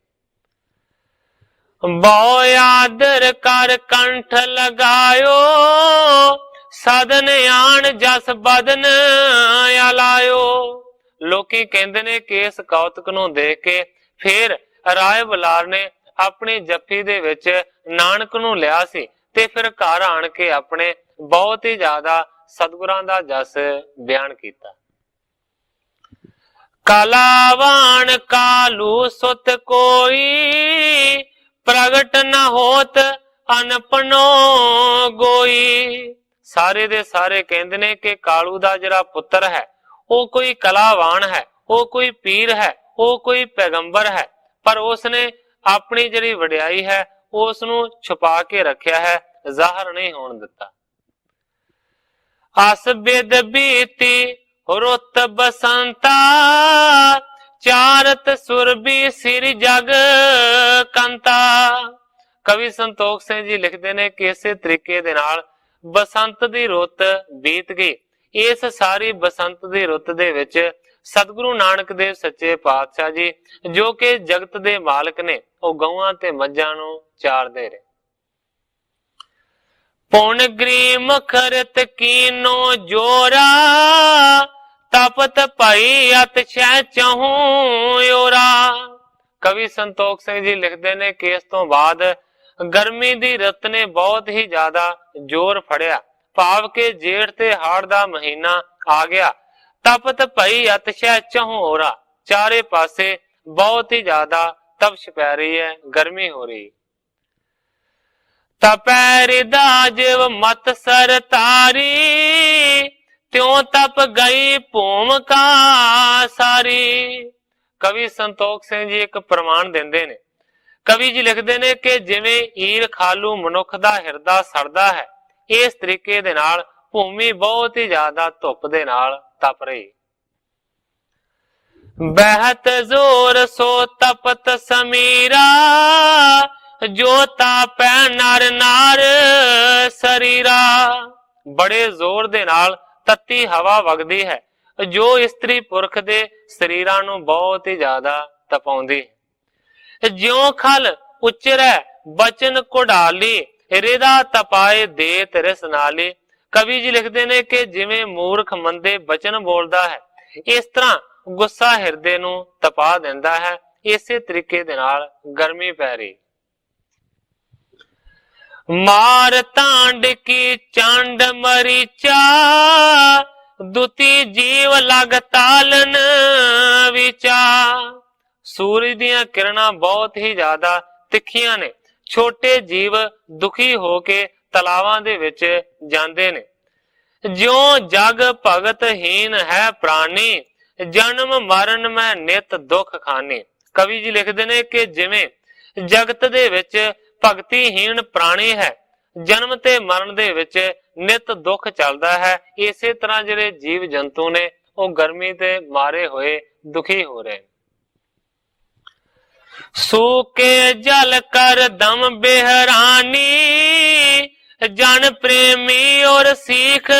ਬਹੁ ਆਦਰ ਕਰ ਕੰਠ ਲਗਾਇਓ, ਸਦਨ ਆਣ ਜਸ ਬਦਨ ਆਲਾਇਓ। ਲੋਕੀ ਕਹਿੰਦੇ ਨੇ ਕਿ ਇਸ ਕੌਤਕ ਨੂੰ ਦੇਖ ਕੇ ਫਿਰ ਰਾਏ ਬੁਲਾਰ ਨੇ ਆਪਣੀ ਜੱਫੀ ਦੇ ਵਿੱਚ ਨਾਨਕ ਨੂੰ ਲਿਆ ਸੀ ਤੇ ਫਿਰ ਘਰ ਆਣ ਕੇ ਆਪਣੇ ਬਹੁਤ ਹੀ ਜ਼ਿਆਦਾ ਸਤਿਗੁਰਾਂ ਦਾ ਜਸ ਬਿਆਨ ਕੀਤਾ। ਕਲਾਵਾਨ ਕਾਲੂ ਸੁਤ ਕੋਈ, ਪ੍ਰਗਟ ਨ ਹੋਤ ਅਨਪਨੋ ਗੋਈ। ਸਾਰੇ ਦੇ ਸਾਰੇ ਕਹਿੰਦੇ ਨੇ ਕਿ ਕਾਲੂ ਦਾ ਜਿਹੜਾ ਪੁੱਤਰ ਹੈ ਉਹ ਕੋਈ ਕਲਾਵਾਨ ਹੈ, ਉਹ ਕੋਈ ਪੀਰ ਹੈ, ਉਹ ਕੋਈ ਪੈਗੰਬਰ ਹੈ, ਪਰ ਉਸਨੇ ਆਪਣੀ ਜਿਹੜੀ ਵਡਿਆਈ ਹੈ ਉਸ ਨੂੰ ਛੁਪਾ ਕੇ ਰੱਖਿਆ ਹੈ, ਜ਼ਾਹਰ ਨਹੀਂ ਹੋਣ ਦਿੱਤਾ। ਅਸ ਬਿਦ ਬੀਤੀ ਰੁੱਤ ਬਸੰਤਾ, ਚਾਰਤ ਸੁਰਬੀ ਸਿਰ ਜਗ ਕੰਤਾ। ਕਵੀ ਸੰਤੋਖ ਸਿੰਘ ਜੀ ਲਿਖਦੇ ਨੇ ਕਿ ਇਸੇ ਤਰੀਕੇ ਦੇ ਨਾਲ ਬਸੰਤ ਦੀ ਰੁੱਤ ਬੀਤ ਗਈ। ਇਸ ਸਾਰੀ ਬਸੰਤ ਦੀ ਰੁੱਤ ਦੇ ਵਿੱਚ ਸਤਿਗੁਰੂ ਨਾਨਕ ਦੇਵ ਸੱਚੇ ਪਾਤਸ਼ਾਹ ਜੀ ਜੋ ਕਿ ਜਗਤ ਦੇ ਮਾਲਕ ਨੇ, ਉਹ ਗਊਆਂ ਤੇ ਮੱਝਾਂ ਨੂੰ ਚਾਰਦੇ ਰਹੇ। ਪੁਨ ਗ੍ਰੀਮ ਖਰਤ ਕੀਨੋ ਜੋਰਾ, ਤਪਤ ਭਈ ਅਤ ਛੈ ਚਹੂ ਓਰਾ। ਕਵੀ ਸੰਤੋਖ ਸਿੰਘ ਜੀ ਲਿਖਦੇ ਨੇ ਕਿ ਇਸ ਤੋਂ ਬਾਅਦ ਗਰਮੀ ਦੀ ਰੁੱਤ ਨੇ ਬਹੁਤ ਹੀ ਜ਼ਿਆਦਾ ਜ਼ੋਰ ਫੜਿਆ, ਭਾਵ ਕਿ ਜੇਠ ਤੇ ਹਾੜ ਦਾ ਮਹੀਨਾ ਆ ਗਿਆ। ਤਪਤ ਭਈ ਅਤ ਛੈ ਚਹੂ ਓਰਾ, ਚਾਰੇ ਪਾਸੇ ਬਹੁਤ ਹੀ ਜ਼ਿਆਦਾ ਤਪਸ਼ ਪੈ ਰਹੀ ਹੈ, ਗਰਮੀ ਹੋ ਰਹੀ। ਤਪੈ ਰਿਦਾ ਜਿਵ ਮਤ ਸਰ ਤਾਰੀ, ਤਿਉ ਤਪ ਗਈ ਭੂਮਿਕਾ ਸਾਰੀ। ਕਵੀ ਸੰਤੋਖ ਸਿੰਘ ਜੀ ਇੱਕ ਪ੍ਰਮਾਣ ਦਿੰਦੇ ਨੇ। ਕਵੀ ਜੀ ਲਿਖਦੇ ਨੇ ਕਿ ਜਿਵੇਂ ਈਰ ਖਾਲੂ ਮਨੁੱਖ ਦਾ ਹਿਰਦਾ ਸੜਦਾ ਹੈ, ਇਸ ਤਰੀਕੇ ਦੇ ਨਾਲ ਭੂਮੀ ਬਹੁਤ ਹੀ ਜ਼ਿਆਦਾ ਧੁੱਪ ਦੇ ਨਾਲ ਤਪ ਰਹੀ। ਬਹਿਤ ਜ਼ੋਰ ਸੋ ਤਪਤ ਸਮੀਰਾ, ਜੋ ਤਾਪੈ ਨਰ ਨਾਰ ਸਰੀਰਾ। ਬੜੇ ਜ਼ੋਰ ਦੇ ਨਾਲ ਤੱਤੀ ਹਵਾ ਵਗਦੀ ਹੈ ਜੋ ਇਸਤਰੀ ਪੁਰਖ ਦੇ ਸਰੀਰਾਂ ਨੂੰ ਬਹੁਤ ਹੀ ਜ਼ਿਆਦਾ ਤਪਾਉਂਦੀ ਹੈ। ਜਿਉ ਖਲ ਉਚਰੈ ਬਚਨ ਕੁਢਾਲੀ, ਰਿਦਾ ਤਪਾਏ ਦੇਤ ਰਿਸ ਨਾਲੀ। ਕਵੀ ਜੀ ਲਿਖਦੇ ਨੇ ਕਿ ਜਿਵੇਂ ਮੂਰਖ ਮੰਦੇ ਬਚਨ ਬੋਲਦਾ ਹੈ, ਇਸ ਤਰ੍ਹਾਂ ਗੁੱਸਾ ਹਿਰਦੇ ਨੂੰ ਤਪਾ ਦਿੰਦਾ ਹੈ। ਇਸੇ ਤਰੀਕੇ ਦੇ ਨਾਲ ਗਰਮੀ ਪੈ ਰਹੀ। ਮਾਰ ਤਾਂਡ ਕੀ ਚੰਡ ਮਰੀਚਾ, ਦੁਤੀ ਜੀਵ ਲਗ ਤਾਲਨ ਵਿਚਾ। ਸੂਰਜ ਦੀਆਂ ਕਿਰਨਾਂ ਬਹੁਤ ਹੀ ਜ਼ਿਆਦਾ ਤਿੱਖੀਆਂ ਨੇ। ਛੋਟੇ ਜੀਵ ਦੁਖੀ ਹੋ ਕੇ ਤਲਾਵਾਂ ਦੇ ਵਿੱਚ ਜਾਂਦੇ ਨੇ। ਜਿਉ ਜਗ ਭਗਤ ਹੀਨ ਹੈ ਪ੍ਰਾਨੀ, ਜਨਮ ਮਰਨ ਮੈਂ ਨਿਤ ਦੁੱਖ ਖਾਨੀ। ਕਵੀ ਜੀ ਲਿਖਦੇ ਨੇ ਕਿ ਜਿਵੇਂ ਜਗਤ ਦੇ ਵਿੱਚ ਭਗਤੀਹੀਣ ਪ੍ਰਾਣੀ ਹੈ, ਜਨਮ ਤੇ ਮਰਨ ਦੇ ਵਿੱਚ ਨਿਤ ਦੁੱਖ ਚੱਲਦਾ ਹੈ, ਇਸੇ ਤਰ੍ਹਾਂ ਜਿਹੜੇ ਜੀਵ ਜੰਤੂ ਨੇ ਉਹ ਗਰਮੀ ਤੇ ਮਾਰੇ ਹੋਏ ਦੁਖੀ ਹੋ ਰਹੇ। ਸੂਕੇ ਜਲ ਕਰ ਦਮ ਬਿਹਰਾਨੀ, ਜਨ ਪ੍ਰੇਮੀ ਔਰ ਸਿੱਖ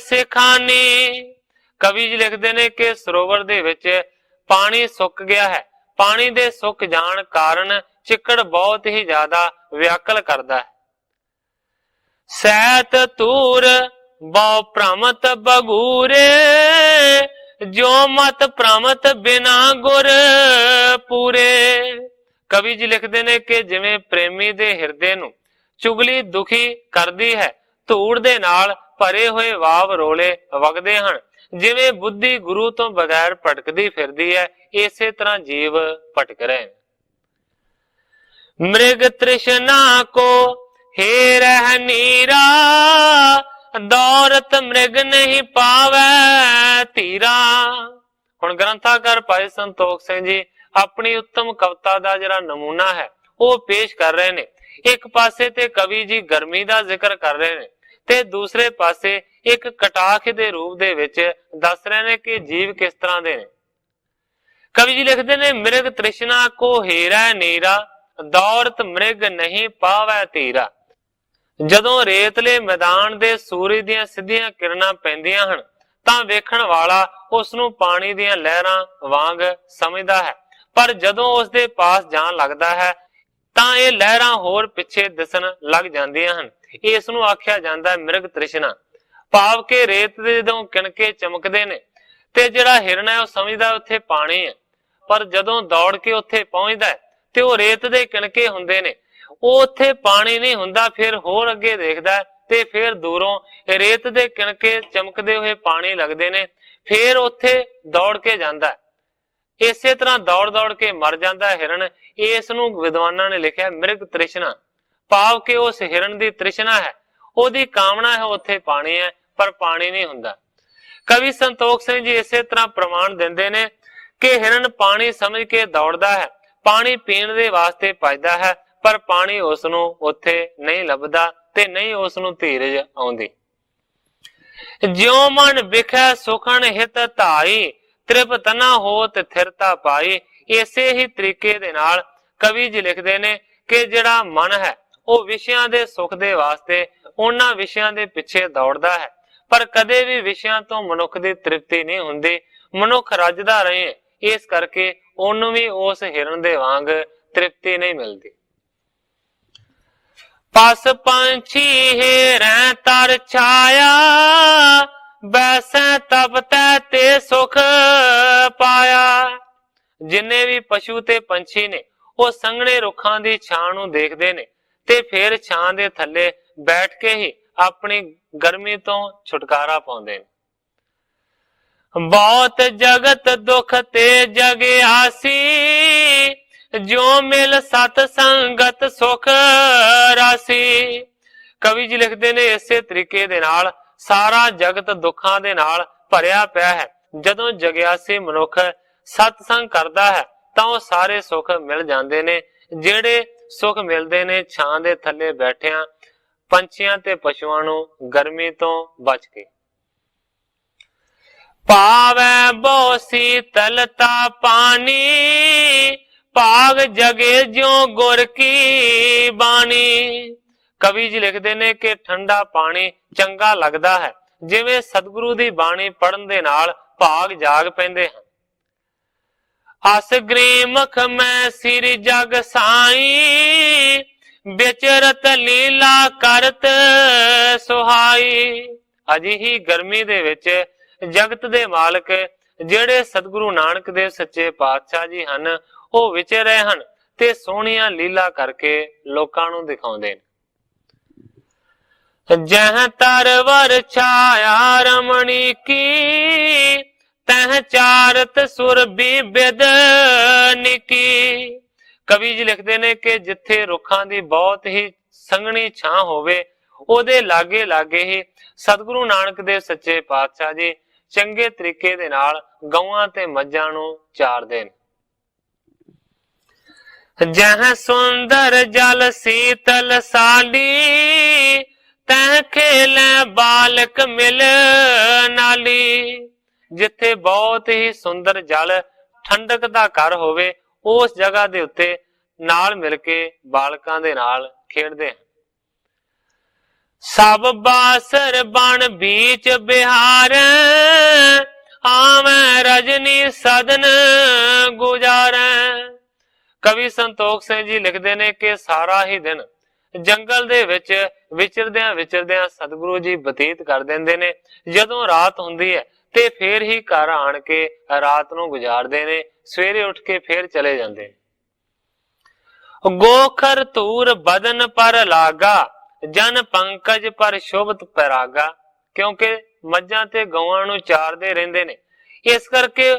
ਸਿਖਾਨੀ। ਕਵੀ ਜੀ ਲਿਖਦੇ ਨੇ ਕਿ ਸਰੋਵਰ ਦੇ ਵਿੱਚ ਪਾਣੀ ਸੁੱਕ ਗਿਆ ਹੈ। ਪਾਣੀ ਦੇ ਸੁੱਕ ਜਾਣ ਕਾਰਨ ਚਿੱਕੜ ਬਹੁਤ ਹੀ ਜ਼ਿਆਦਾ ਵਿਆਕਲ ਕਰਦਾ ਹੈ। ਸੈਤ ਤੂਰ ਬਹੁ ਭ੍ਰਮਤ ਬਗੂਰੇ, ਜੋ ਮਤ ਭ੍ਰਮਤ ਬਿਨਾ ਗੁਰ ਪੂਰੇ। ਕਵੀ ਜੀ ਲਿਖਦੇ ਨੇ ਕਿ ਜਿਵੇਂ ਪ੍ਰੇਮੀ ਦੇ ਹਿਰਦੇ ਨੂੰ ਚੁਗਲੀ ਦੁਖੀ ਕਰਦੀ ਹੈ, ਧੂੜ ਦੇ ਨਾਲ ਭਰੇ ਹੋਏ ਵਾਵ ਰੋਲੇ ਵਗਦੇ ਹਨ। ਜਿਵੇਂ ਬੁੱਧੀ ਗੁਰੂ ਤੋਂ ਬਗੈਰ ਭਟਕਦੀ ਫਿਰਦੀ ਹੈ, ਇਸੇ ਤਰ੍ਹਾਂ ਜੀਵ ਭਟਕ ਰਹੇ। ਮ੍ਰਿਗ ਤ੍ਰਿਸ਼ਨਾ ਕੋ हे रह नीरा, दौरत मृग नहीं पावे ਧੀਰਾ। ਹੁਣ ਗ੍ਰੰਥਾਕਾਰ ਭਾਈ ਸੰਤੋਖ ਸਿੰਘ ਜੀ ਆਪਣੀ ਉੱਤਮ ਕਵਿਤਾ ਦਾ ਜਿਹੜਾ ਨਮੂਨਾ ਹੈ ਉਹ ਪੇਸ਼ ਕਰ ਰਹੇ ਨੇ। ਇੱਕ ਪਾਸੇ ਤੇ ਕਵੀ ਜੀ ਗਰਮੀ ਦਾ ਜ਼ਿਕਰ ਕਰ ਰਹੇ ਨੇ ਤੇ ਦੂਸਰੇ ਪਾਸੇ ਇੱਕ ਕਟਾਖ ਦੇ ਰੂਪ ਦੇ ਵਿੱਚ ਦੱਸ ਰਹੇ ਨੇ ਕਿ ਜੀਵ ਕਿਸ ਤਰ੍ਹਾਂ ਦੇ ਨੇ। ਕਵੀ ਜੀ ਲਿਖਦੇ ਨੇ, ਮ੍ਰਿਗ ਤ੍ਰਿਸ਼ਨਾ ਕੋ ਹੀਰਾ ਨੀਰਾ, ਦੌੜਤ ਮ੍ਰਿਗ ਨਹੀਂ ਪਾਵੈ ਧੀਰਾ। ਜਦੋਂ ਰੇਤਲੇ ਮੈਦਾਨ ਦੇ ਸੂਰਜ ਦੀਆਂ ਸਿੱਧੀਆਂ ਕਿਰਨਾਂ ਪੈਂਦੀਆਂ ਹਨ ਤਾਂ ਵੇਖਣ ਵਾਲਾ ਉਸ ਨੂੰ ਪਾਣੀ ਦੀਆਂ ਲਹਿਰਾਂ ਵਾਂਗ ਸਮਝਦਾ ਹੈ, ਪਰ ਜਦੋਂ ਉਸ ਦੇ ਪਾਸ ਜਾਣ ਲੱਗਦਾ ਹੈ ਤਾਂ ਇਹ ਲਹਿਰਾਂ ਹੋਰ ਪਿੱਛੇ ਦਿਸਣ ਲੱਗ ਜਾਂਦੀਆਂ ਹਨ। ਇਸ ਨੂੰ ਆਖਿਆ ਜਾਂਦਾ ਹੈ ਮ੍ਰਿਗ ਤ੍ਰਿਸ਼ਨਾ। ਭਾਵ ਕਿ ਰੇਤ ਦੇ ਜਦੋਂ ਕਿਣਕੇ ਚਮਕਦੇ ਨੇ ਤੇ ਜਿਹੜਾ ਹਿਰਨ ਹੈ ਉਹ ਸਮਝਦਾ ਉੱਥੇ ਪਾਣੀ ਹੈ, ਪਰ ਜਦੋਂ ਦੌੜ ਕੇ ਉੱਥੇ ਪਹੁੰਚਦਾ ਤੇ ਉਹ ਰੇਤ ਦੇ ਕਿਣਕੇ ਹੁੰਦੇ ਨੇ, ਉਹ ਉੱਥੇ ਪਾਣੀ ਨਹੀਂ ਹੁੰਦਾ। ਫਿਰ ਹੋਰ ਅੱਗੇ ਦੇਖਦਾ ਤੇ ਫਿਰ ਦੂਰੋਂ ਰੇਤ ਦੇ ਕਿਣਕੇ ਚਮਕਦੇ ਹੋਏ ਪਾਣੀ ਲੱਗਦੇ ਨੇ, ਫਿਰ ਉੱਥੇ ਦੌੜ ਕੇ ਜਾਂਦਾ। ਇਸੇ ਤਰ੍ਹਾਂ ਦੌੜ ਦੌੜ ਕੇ ਮਰ ਜਾਂਦਾ ਹਿਰਨ। ਇਸ ਨੂੰ ਵਿਦਵਾਨਾਂ ਨੇ ਲਿਖਿਆ ਮ੍ਰਿਗ ਤ੍ਰਿਸ਼ਨਾ। ਭਾਵ ਕਿ ਉਸ ਹਿਰਨ ਦੀ ਤ੍ਰਿਸ਼ਨਾ ਹੈ, ਉਹਦੀ ਕਾਮਨਾ ਹੈ ਉੱਥੇ ਪਾਣੀ ਹੈ, ਪਰ ਪਾਣੀ ਨਹੀਂ ਹੁੰਦਾ। ਕਵੀ ਸੰਤੋਖ ਸਿੰਘ ਜੀ ਇਸੇ ਤਰ੍ਹਾਂ ਪ੍ਰਮਾਣ ਦਿੰਦੇ ਨੇ ਕਿ ਹਿਰਨ ਪਾਣੀ ਸਮਝ ਕੇ ਦੌੜਦਾ ਹੈ, ਪਾਣੀ ਪੀਣ ਦੇ ਵਾਸਤੇ ਭੱਜਦਾ ਹੈ, ਪਰ ਪਾਣੀ ਉਸ ਨੂੰ ਉੱਥੇ ਨਹੀਂ ਲੱਭਦਾ ਤੇ ਨਹੀਂ ਉਸ ਨੂੰ ਧੀਰਜ ਆਉਂਦੀ। ਜਿਉ ਮਨ ਵਿਖੈ ਸੁਖਣ ਹਿਤ ਧਾਈ, ਤ੍ਰਿਪਤ ਨਾ ਹੋਤ ਥਿਰਤਾ ਪਾਈ। ਇਸੇ ਹੀ ਤਰੀਕੇ ਦੇ ਨਾਲ ਕਵੀ ਜੀ ਲਿਖਦੇ ਨੇ ਕਿ ਜਿਹੜਾ ਮਨ ਹੈ ਉਹ ਵਿਸ਼ਿਆਂ ਦੇ ਸੁਖ ਦੇ ਵਾਸਤੇ ਉਹਨਾਂ ਵਿਸ਼ਿਆਂ ਦੇ ਪਿੱਛੇ ਦੌੜਦਾ ਹੈ, ਪਰ ਕਦੇ ਵੀ ਵਿਸ਼ਿਆਂ ਤੋਂ ਮਨੁੱਖ ਦੀ ਤ੍ਰਿਪਤੀ ਨਹੀਂ ਹੁੰਦੀ। ਮਨੁੱਖ ਰੱਜਦਾ ਰਹੇ, ਇਸ ਕਰਕੇ ਉਹਨੂੰ ਵੀ ਉਸ ਹਿਰਨ ਦੇ ਵਾਂਗ ਤ੍ਰਿਪਤੀ ਨਹੀਂ ਮਿਲਦੀ। ਪਸ ਪੰਛੀ ਹਿਰੈ ਤਰ ਛਾਇਆ, ਬੈਸੈ ਤਬ ਤੈ ਤੇ ਸੁਖ ਪਾਇਆ। ਜਿੰਨੇ ਵੀ ਪਸ਼ੂ ਤੇ ਪੰਛੀ ਨੇ ਉਹ ਸੰਘਣੇ ਰੁੱਖਾਂ ਦੀ ਛਾਂ ਨੂੰ ਦੇਖਦੇ ਨੇ ਤੇ ਫਿਰ ਛਾਂ ਦੇ ਥੱਲੇ ਬੈਠ ਕੇ ਹੀ ਆਪਣੀ ਗਰਮੀ ਤੋਂ ਛੁਟਕਾਰਾ ਪਾਉਂਦੇ ਨੇ। ਬਹੁਤ ਜਗਤ ਦੁਖ ਤੇ ਜਗਿਆਸੀ, ਜੋ ਮਿਲ ਸਤ ਸੰਗਤ ਸੁਖ ਰਾਸੀ। ਕਵੀ ਜੀ ਲਿਖਦੇ ਨੇ ਇਸੇ ਤਰੀਕੇ ਦੇ ਨਾਲ ਸਾਰਾ ਜਗਤ ਦੁੱਖਾਂ ਦੇ ਨਾਲ ਭਰਿਆ ਪਿਆ ਹੈ। ਜਦੋਂ ਜਗਿਆਸੀ ਮਨੁੱਖ ਸਤਸੰਗ ਕਰਦਾ ਹੈ ਤਾਂ ਉਹ ਸਾਰੇ ਸੁੱਖ ਮਿਲ ਜਾਂਦੇ ਨੇ, ਜਿਹੜੇ ਸੁੱਖ ਮਿਲਦੇ ਨੇ ਛਾਂ ਦੇ ਥੱਲੇ ਬੈਠਿਆਂ ਪੰਛੀਆਂ ਤੇ ਪਸ਼ੂਆਂ ਨੂੰ ਗਰਮੀ ਤੋਂ ਬਚ ਕੇ। ਪਾਵੈ ਬੋ ਸੀਤਲਤਾ ਪਾਣੀ, ਭਾਗ ਜਗੇ ਜਿਉ ਗੁਰ ਕੀ ਬਾਣੀ। ਕਵੀ ਜੀ ਲਿਖਦੇ ਨੇ ਕਿ ਠੰਡਾ ਪਾਣੀ ਚੰਗਾ ਲੱਗਦਾ ਹੈ, ਜਿਵੇਂ ਸਤਿਗੁਰੂ ਦੀ ਬਾਣੀ ਪੜਨ ਦੇ ਨਾਲ ਭਾਗ ਜਾਗ ਪੈਂਦੇ ਹਨ। ਅਸ ਗ੍ਰੀਮਖ ਮੈਂ ਸਿਰ ਜਗ ਸਾਈ, ਵਿਚਰਤ ਲੀਲਾ ਕਰਤ ਸੁਹਾਈ। ਅਜਿਹੀ ਗਰਮੀ ਦੇ ਵਿੱਚ ਜਗਤ ਦੇ ਮਾਲਕ ਜਿਹੜੇ ਸਤਿਗੁਰੂ ਨਾਨਕ ਦੇਵ ਸੱਚੇ ਪਾਤਸ਼ਾਹ ਜੀ ਹਨ, ਉਹ ਵਿਚਰ ਰਹੇ ਹਨ ਤੇ ਸੋਹਣੀਆਂ ਲੀਲਾ ਕਰਕੇ ਲੋਕਾਂ ਨੂੰ ਦਿਖਾਉਂਦੇ ਨੇ। ਜਹ ਤਰਵਰ ਛਾਇਆ ਰਮਣੀ ਕੀ, ਤਹ ਚਾਰਤ ਸੁਰਬੀ ਬਿਦ ਨਿਕੀ। ਕਵੀ ਜੀ ਲਿਖਦੇ ਨੇ ਕਿ ਜਿੱਥੇ ਰੁੱਖਾਂ ਦੀ ਬਹੁਤ ਹੀ ਸੰਘਣੀ ਛਾਂ ਹੋਵੇ, ਉਹਦੇ ਲਾਗੇ ਲਾਗੇ ਹੀ ਸਤਿਗੁਰੂ ਨਾਨਕ ਦੇਵ ਸੱਚੇ ਪਾਤਸ਼ਾਹ ਜੀ ਚੰਗੇ ਤਰੀਕੇ ਦੇ ਨਾਲ ਗਊਆਂ ਤੇ ਮੱਝਾਂ ਨੂੰ ਚਾਰਦੇ ਨੇ। ਜਹ ਸੁੰਦਰ ਜਲ ਸੀਤਲ ਸਾਲੀ, ਤਹ ਖੇਲੇ ਬਾਲਕ ਮਿਲ ਨਾਲੀ। ਜਿੱਥੇ ਬਹੁਤ ਹੀ ਸੁੰਦਰ ਜਲ ਠੰਡਕ ਦਾ ਘਰ ਹੋਵੇ, ਉਸ ਜਗ੍ਹਾ ਦੇ ਉੱਤੇ ਨਾਲ ਮਿਲ ਕੇ ਬਾਲਕਾਂ ਦੇ ਨਾਲ ਖੇਡਦੇ ਹਨ। ਸਭ ਬਾਸਰ ਬਣ ਬੀਚ ਬਿਹਾਰ, ਆਵੇਂ ਰਜਨੀ ਸਦਨ ਗੁਜ਼ਾਰੈ। ਕਵੀ ਸੰਤੋਖ ਸਿੰਘ ਜੀ ਲਿਖਦੇ ਨੇ ਕਿ ਸਾਰਾ ਹੀ ਦਿਨ ਜੰਗਲ ਦੇ ਵਿੱਚ ਵਿਚਰਦਿਆਂ ਵਿਚਰਦਿਆਂ ਸਤਿਗੁਰੂ ਜੀ ਬਤੀਤ ਕਰ ਦਿੰਦੇ ਨੇ। ਜਦੋਂ ਰਾਤ ਹੁੰਦੀ ਹੈ ਤੇ ਫੇਰ ਹੀ ਘਰ ਆਣ ਕੇ ਰਾਤ ਨੂੰ ਗੁਜ਼ਾਰਦੇ ਨੇ, ਸਵੇਰੇ ਉੱਠ ਕੇ ਫੇਰ ਚਲੇ ਜਾਂਦੇ ਨੇ। ਗੋਖਰ ਧੂਰ ਬਦਨ ਪਰ ਲਾਗਾ, ਜਨ ਪੰਕਜ ਪਰ ਸ਼ੋਭਤ ਪੈਰਾਗਾ। ਕਿਉਂਕਿ ਮੱਝਾਂ ਤੇ ਗਊਆਂ ਨੂੰ ਚਾਰਦੇ ਰਹਿੰਦੇ ਨੇ, ਇਸ ਕਰਕੇ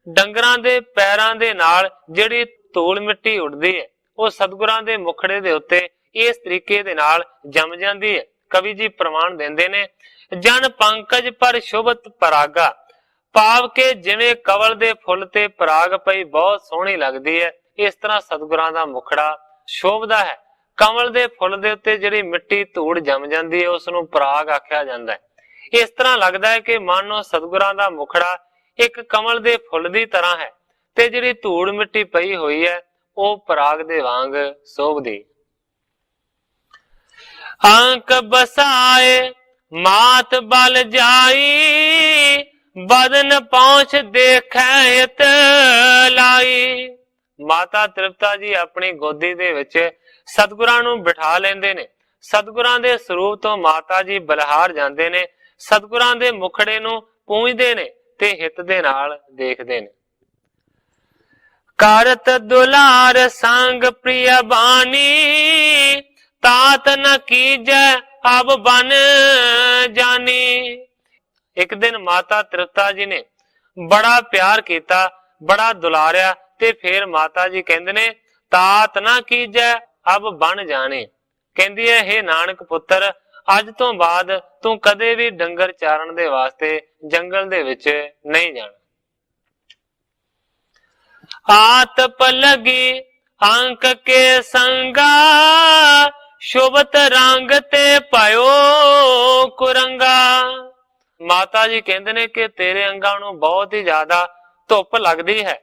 ਡੰਗਰਾਂ ਦੇ ਪੈਰਾਂ ਦੇ ਨਾਲ ਜਿਹੜੀ ਧੂਲ ਮਿੱਟੀ ਉੱਡਦੀ ਹੈ ਉਹ ਸਤਿਗੁਰਾਂ ਦੇ ਮੁਖੜੇ ਦੇ ਉੱਤੇ ਇਸ ਤਰੀਕੇ ਦੇ ਨਾਲ ਜੰਮ ਜਾਂਦੀ ਹੈ। ਕਵੀ ਜੀ ਪ੍ਰਮਾਣ ਦਿੰਦੇ ਨੇ, ਜਨ ਪੰਕਜ ਪਰ ਸ਼ੋਭਤ ਪਰਾਗਾ। ਭਾਵ ਕਿ ਜਿਵੇਂ ਕਵਲ ਦੇ ਫੁੱਲ ਤੇ ਪਰਾਗ ਪਈ ਬਹੁਤ ਸੋਹਣੀ ਲੱਗਦੀ ਹੈ, ਇਸ ਤਰ੍ਹਾਂ ਸਤਿਗੁਰਾਂ ਦਾ ਮੁਖੜਾ ਸ਼ੋਭਦਾ ਹੈ। कमल दे फुल दे उत्ते जिहड़ी मिट्टी धूड़ जम जाती है उसनूं पराग आख्या जाता है। इस तरह लगता है कि मानो सतगुरां दा मुखड़ा एक कमल दे फुल दी तरह है ते जिहड़ी धूड़ मिट्टी पई हुई है वो पराग दे वांग शोभदी। अंक बसाए मात बल जाई बदन पहुंच देखे इत लाई। माता तृप्ता जी अपनी गोदी दे विच सतगुरां नूं बिठा लेंदे ने। सतगुरां दे स्वरूप तो माता जी बलहार जांदे ने, सतगुरां दे मुखड़े नूं पूंजदे ने ते हित दे नाल देखदे ने। करत दुलार संग प्रिय बानी तात न कीजै अब बन जानी। एक दिन माता तृप्ता जी ने बड़ा प्यार किया, बड़ा दुलारिया ते फिर माता जी कहंदे ने तात ना कीजै अब बन जाने। कहंदी है हे नानक पुत्र अज तो बाद तू कदे भी डंगर चारण दे वास्ते जंगल दे विच नहीं जाना। आतप लगी अंक के संगा शोभत रंग ते पायो कुरंगा। माता जी कहंदे ने कि तेरे अंगां नूं बहुत ही ज्यादा धुप लगदी है,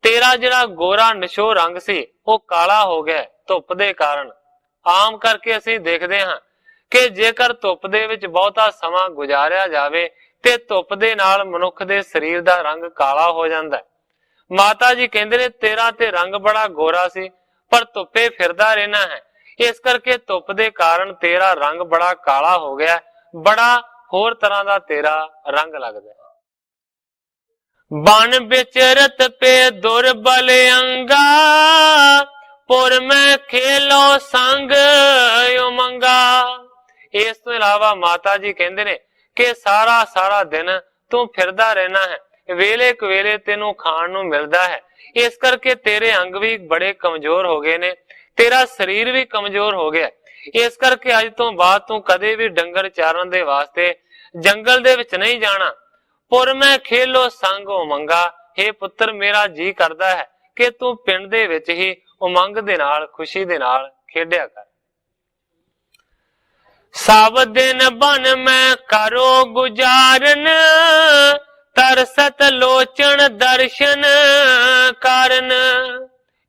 तेरा जिहड़ा गोरा नशो रंग सी वो काला हो गया धुप दे कारण। आम करके असीं देखदे हां कि जेकर धुप दे विच बहुता समां गुजारिया जावे ते धुप दे नाल मनुख दे शरीर दा रंग काला हो जांदा है। माता जी कहंदे ने तेरा ते रंग बड़ा गोरा सी पर धुप्पे फिरदा रहना है, इस करके धुप दे कारण तेरा रंग बड़ा काला हो गया, बड़ा होर तरह दा तेरा रंग लगदा है। बन बिचरत पे दुर्बल अंगा पुर में खेलो संग उमंगा। इस तो इलावा माता जी कहंदे ने कि सारा सारा दिन तू फिरदा रहना है, वेले कवेले तेनू खाण नू मिलदा है, इस करके तेरे अंग भी बड़े कमजोर हो गए ने, तेरा शरीर भी कमजोर हो गया। इस करके अज तो बाद तू कदे भी डंगर चारण दे वास्ते जंगल दे विच नहीं जाना। पुर मैं खेलो संग उमंगा, हे पुत्र मेरा जी करदा है कि तू पिंड दे विच ही उमंग दे नाल खुशी दे नाल खेडिया कर। सब दिन बन मैं करो गुजारन तरसत लोचन दर्शन कारण।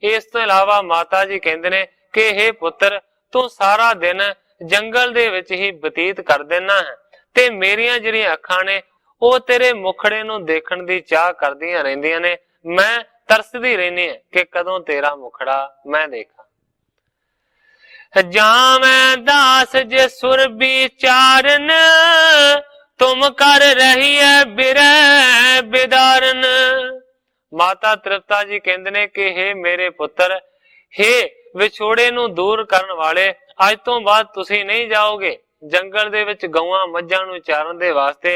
इस तो इलावा माता जी कहंदे ने कि हे पुत्र तू सारा दिन जंगल दे विच ही बतीत कर देना है ते मेरियां जिहड़ियां अखां ने ਉਹ तेरे मुखड़े ਨੂੰ ਦੇਖਣ ਦੀ ਚਾਹ ਕਰਦੀਆਂ ਰਹਿੰਦੀਆਂ ਨੇ। मैं तरसदी रहनी है कि कदों तेरा मुखड़ा मैं देखा। जामै दास जे सुर विचारन तुम कर रही है बिरह बिदारन। माता तृप्ता जी कहंदे ने कि हे मेरे पुत्र, हे विछोड़े नू दूर करन वाले, अज तो बाद तुसी नहीं जाओगे जंगल दे विच गौआं मੱਝਾਂ नू चारण दे वास्ते।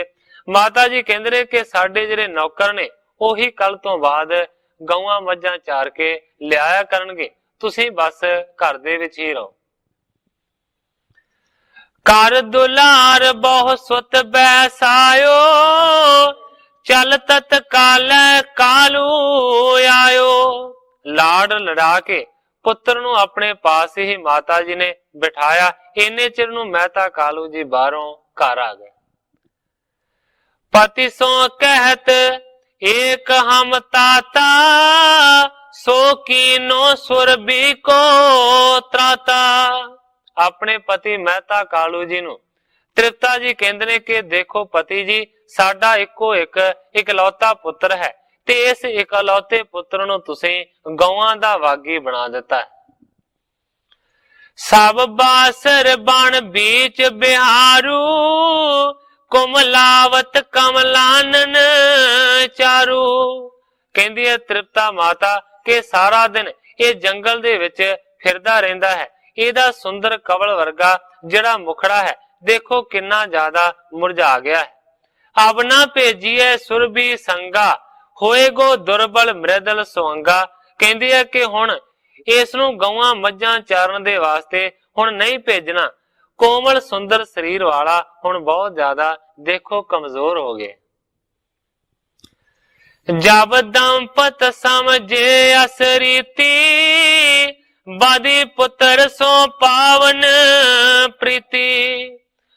माता जी कहंदे ने कि साडे जिहड़े नौकर ने ਉਹੀ कल तो बाद गौआं मੱਝਾਂ चार के लियाया करनगे, तुसी बस घर दे विच ही रहो। कर दुलार बहु सुत बैसायो चल तत्काल कालू आयो। लाड़ लड़ा के पुत्र नू अपने पास ही माता जी ने बिठाया। इन्ने चिर नू मेहता कालू जी बाहरों घर आ गए। पति सो कहत एक हम ताता सो कीनो सुरबी को त्राता। अपने पति मेहता कालू जी नू तृप्ता जी कहंदे ने कि देखो पति जी, साडा इको एक इकलौता पुत्र है ते इस इकलौते पुत्र नू तुसीं गौआं दा वागी बना दिता है। सब बासर बन बीच बिहारू कुमलावत कमलानन चारू। कहंदी है तृप्ता माता के सारा दिन ये जंगल दे विच फिरदा रहिंदा है। ਇਹਦਾ सुंदर कवल वर्गा जिहड़ा मुखड़ा है देखो कितना ज्यादा मुरझा गया है। अब ना भेजिए सुरभि संगा होएगो दुर्बल मृदल सुअंगा। कहंदी है कि हुण इस नूं गौआं मੱਝਾਂ चारण दे वास्ते हुण नहीं भेजना। कोमल सुंदर शरीर वाला हुण बहुत ज्यादा देखो कमजोर हो गए। जब दंपत समझे असरीती ਬਾਦੀ ਪੁੱਤਰ ਸੋ ਪਾਵਨ ਪ੍ਰੀਤੀ।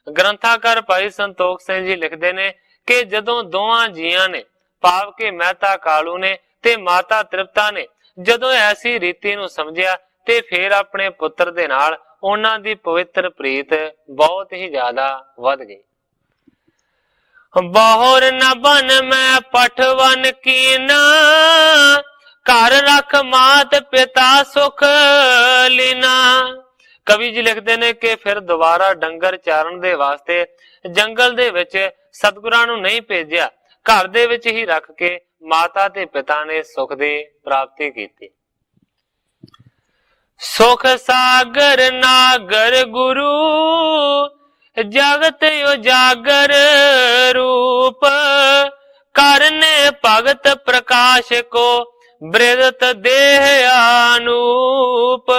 ਗ੍ਰੰਥਾਕਾਰ ਭਾਈ ਸੰਤੋਖ ਸਿੰਘ ਜੀ ਲਿਖਦੇ ਨੇ ਕਿ ਜਦੋਂ ਦੋਵਾਂ ਜੀਆਂ ਨੇ, ਭਾਵ ਕਿ ਮਹਿਤਾ ਕਾਲੂ ਨੇ ਤੇ ਮਾਤਾ ਤ੍ਰਿਪਤਾ ਨੇ, ਜਦੋਂ ਐਸੀ ਰੀਤੀ ਨੂੰ ਸਮਝਿਆ ਤੇ ਫਿਰ ਆਪਣੇ ਪੁੱਤਰ ਦੇ ਨਾਲ ਉਹਨਾਂ ਦੀ ਪਵਿੱਤਰ ਪ੍ਰੀਤ ਬਹੁਤ ਹੀ ਜ਼ਿਆਦਾ ਵੱਧ ਗਈ। ਬਹੁਰ ਨ ਬਨ ਮੈਂ ਪਠਵਨ ਕੀਨਾ, ਘਰ ਰੱਖ ਮਾਤ ਪਿਤਾ ਸੁਖ ਲੀਨਾ। ਕਵੀ ਜੀ ਲਿਖਦੇ ਨੇ ਕਿ ਫਿਰ ਦੁਬਾਰਾ ਡੰਗਰ ਚਾਰਨ ਦੇ ਵਾਸਤੇ ਜੰਗਲ ਦੇ ਵਿੱਚ ਸਤਿਗੁਰਾਂ ਨੂੰ ਨਹੀਂ ਭੇਜਿਆ, ਘਰ ਦੇ ਵਿੱਚ ਹੀ ਰੱਖ ਕੇ ਮਾਤਾ ਤੇ ਪਿਤਾ ਨੇ ਸੁਖ ਦੀ ਪ੍ਰਾਪਤੀ ਕੀਤੀ। ਸੁਖ ਸਾਗਰ ਨਾਗਰ ਗੁਰੂ, ਜਗਤ ਉਜਾਗਰ ਰੂਪ। ਕਰਨੇ ਭਗਤ ਪ੍ਰਕਾਸ਼ ਕੋ, ਬ੍ਰਿਦਤ ਦੇਹ ਆਨੂਪ।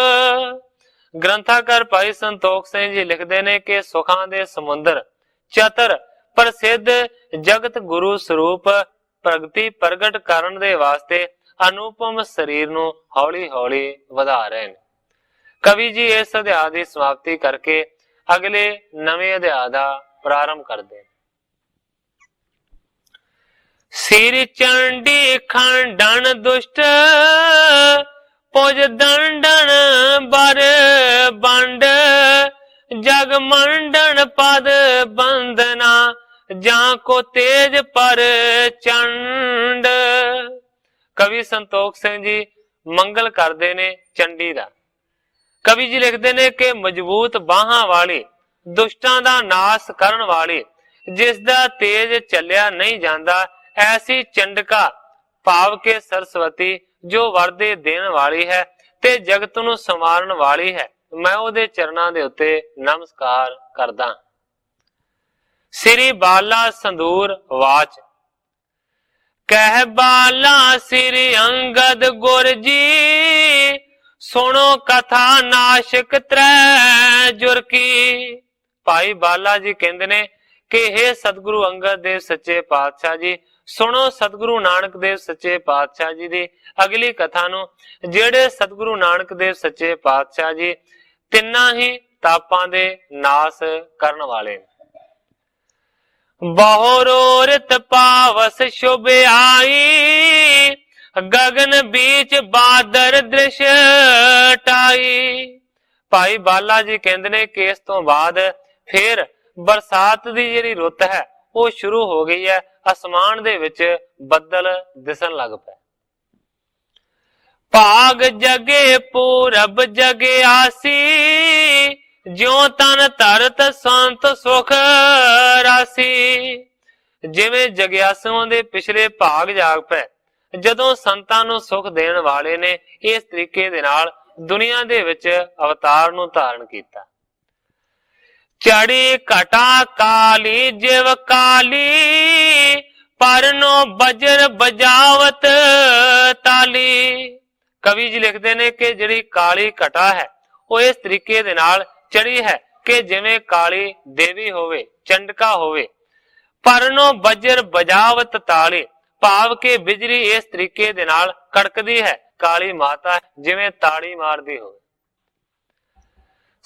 ਗ੍ਰੰਥਾਕਾਰ ਭਾਈ ਸੰਤੋਖ ਸਿੰਘ ਜੀ ਲਿਖਦੇ ਨੇ ਕਿ ਸੁਖਾਂ ਦੇ ਸਮੁੰਦਰ ਚਤਰ ਪ੍ਰਸਿੱਧ ਜਗਤ ਗੁਰੂ ਸਰੂਪ ਪ੍ਰਗਤੀ ਪ੍ਰਗਟ ਕਰਨ ਦੇ ਵਾਸਤੇ ਅਨੂਪਮ ਸਰੀਰ ਨੂੰ ਹੌਲੀ ਹੌਲੀ ਵਧਾ ਰਹੇ ਨੇ। ਕਵੀ ਜੀ ਇਸ ਅਧਿਆਇ ਦੀ ਸਮਾਪਤੀ ਕਰਕੇ ਅਗਲੇ ਨਵੇਂ ਅਧਿਆਇ ਦਾ ਪ੍ਰਾਰੰਭ ਕਰਦੇ ਨੇ। ਸਿਰ ਚੰਡੀ ਖੰਡਨ ਦੁਸ਼ਟ, ਪੁਜ ਦੰਡਨ ਬਰ ਬੰਡ। ਜਗ ਮੰਡਨ ਪਦ ਬੰਦਨਾ, ਜਾਂ ਕੋ ਤੇਜ ਪਰ ਚੰਡ। ਕਵੀ ਸੰਤੋਖ ਸਿੰਘ ਜੀ ਮੰਗਲ ਕਰਦੇ ਨੇ ਚੰਡੀ ਦਾ। ਕਵੀ ਜੀ ਲਿਖਦੇ ਨੇ ਕਿ ਮਜ਼ਬੂਤ ਬਾਹਾਂ ਵਾਲੀ, ਦੁਸ਼ਟਾਂ ਦਾ ਨਾਸ ਕਰਨ ਵਾਲੀ, ਜਿਸ ਦਾ ਤੇਜ ਚੱਲਿਆ ਨਹੀਂ ਜਾਂਦਾ, ਐਸੀ ਚੰਡਕਾ ਭਾਵ ਕੇ ਸਰਸਵਤੀ ਜੋ ਵਰਦੇ ਦੇਣ ਵਾਲੀ ਹੈ ਤੇ ਜਗਤ ਨੂੰ ਸੰਵਾਰਨ ਵਾਲੀ ਹੈ, ਮੈਂ ਉਹਦੇ ਚਰਨਾਂ ਦੇ ਉੱਤੇ ਨਮਸਕਾਰ ਕਰਦਾ। ਸ੍ਰੀ ਬਾਲਾ ਸੰਦੂਰ ਵਾਚ। ਕਹਿ ਬਾਲਾ ਸ੍ਰੀ ਅੰਗਦ ਗੁਰ ਜੀ, ਸੁਣੋ ਕਥਾ ਨਾਸ਼ਕ ਤ੍ਰੈ ਜੁਰ ਕੀ। ਭਾਈ ਬਾਲਾ ਜੀ ਕਹਿੰਦੇ ਨੇ ਕਿ ਹੇ ਸਤਿਗੁਰੂ ਅੰਗਦ ਦੇਵ ਸੱਚੇ ਪਾਤਸ਼ਾਹ ਜੀ, ਸੁਣੋ ਸਤਿਗੁਰੂ ਨਾਨਕ ਦੇਵ ਸੱਚੇ ਪਾਤਸ਼ਾਹ ਜੀ ਦੀ ਅਗਲੀ ਕਥਾ ਨੂੰ, ਜਿਹੜੇ ਸਤਿਗੁਰੂ ਨਾਨਕ ਦੇਵ ਸੱਚੇ ਪਾਤਸ਼ਾਹ ਜੀ ਤਿੰਨਾਂ ਹੀ ਤਾਪਾਂ ਦੇ ਨਾਸ ਕਰਨ ਵਾਲੇ ਨੇ। ਬਹੁ ਰਿਤ ਪਾਵਸ ਸ਼ੁਭ ਆਈ, ਗਗਨ ਬੀਚ ਬਾਦਰ ਦ੍ਰਿਸ਼ ਟਾਈ। ਭਾਈ ਬਾਲਾ ਜੀ ਕਹਿੰਦੇ ਨੇ ਕਿ ਇਸ ਤੋਂ ਬਾਅਦ ਫਿਰ ਬਰਸਾਤ ਦੀ ਜਿਹੜੀ ਰੁੱਤ ਹੈ ਉਹ ਸ਼ੁਰੂ ਹੋ ਗਈ ਹੈ। ਅਸਮਾਨ ਦੇ ਵਿੱਚ ਬੱਦਲ ਦਿਸਣ ਲੱਗ ਪਏ। ਭਾਗ ਜਗੇ ਪੂਰਬ ਜਗੇ ਆਸੀ, ਜਿਉ ਤਨ ਧਰਤ ਸੰਤ ਸੁਖ ਰਾਸੀ। ਜਿਵੇਂ ਜਗਿਆਸੂਆਂ ਦੇ ਪਿਛਲੇ ਭਾਗ ਜਾਗ ਪਏ, ਜਦੋਂ ਸੰਤਾਂ ਨੂੰ ਸੁਖ ਦੇਣ ਵਾਲੇ ਨੇ ਇਸ ਤਰੀਕੇ ਦੇ ਨਾਲ ਦੁਨੀਆ ਦੇ ਵਿੱਚ ਅਵਤਾਰ ਨੂੰ ਧਾਰਨ ਕੀਤਾ। ਚੜੀ ਘਟਾ ਕਾਲੀ ਜਿਵ ਕਾਲੀ, ਪਰਨੋ ਬਜਰ ਬਜਾਵਤ ਤਾਲੀ। ਕਵੀ ਜੀ ਲਿਖਦੇ ਨੇ ਕਿ ਜਿਹੜੀ ਕਾਲੀ ਘਟਾ ਹੈ ਉਹ ਇਸ ਤਰੀਕੇ ਦੇ ਨਾਲ ਚੜੀ ਹੈ ਕਿ ਜਿਵੇਂ ਕਾਲੀ ਦੇਵੀ ਹੋਵੇ, ਚੰਡਕਾ ਹੋਵੇ। ਪਰਨੋ ਬਜਰ ਬਜਾਵਤ ਤਾਲੀ, ਭਾਵ ਕਿ ਬਿਜਲੀ ਇਸ ਤਰੀਕੇ ਦੇ ਨਾਲ ਕੜਕਦੀ ਹੈ, ਕਾਲੀ ਮਾਤਾ ਜਿਵੇਂ ਤਾੜੀ ਮਾਰਦੀ ਹੋਵੇ।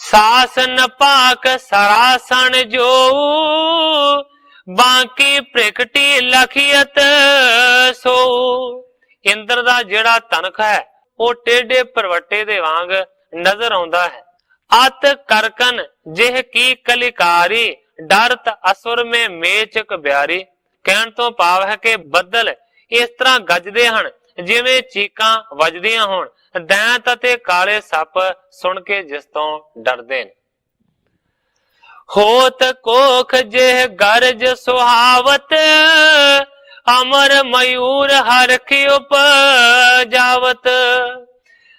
ਸਾਸ ਨਪਾਕ ਸਰਾਸਣ ਜੋ, ਬਾਕੀ ਪ੍ਰਗਟੀ ਲਖੀਅਤ ਸੋ। ਇੰਦਰ ਦਾ ਜਿਹੜਾ ਤਨਖ ਹੈ ਉਹ ਟੇਢੇ ਪਰਵੱਟੇ ਦੇ ਵਾਂਗ ਨਜ਼ਰ ਆਉਂਦਾ ਹੈ। ਅਤ ਕਰਕਨ ਜਿਹ ਕੀ ਕਲਿਕਾਰੀ, ਡਰਤ ਅਸੁਰ ਮੇ ਮੇਚਕ ਬਿਆਰੀ। ਕਹਿਣ ਤੋਂ ਭਾਵ ਹੈ ਕਿ ਬੱਦਲ ਇਸ ਤਰ੍ਹਾਂ ਗੱਜਦੇ ਹਨ ਜਿਵੇਂ ਚੀਕਾਂ ਵੱਜਦੀਆਂ ਹੋਣ। ਦੈਂਤ ਅਤੇ ਕਾਲੇ ਸੱਪ ਸੁਣ ਕੇ ਜਿਸ ਤੋਂ ਡਰਦੇ ਨੇ। ਹੋਤ ਕੋਖ ਜਿਹ ਗਰਜ ਸੁਹਾਵਤ, ਅਮਰ ਮਯੂਰ ਹਰਖ ਉਪਜਾਵਤ।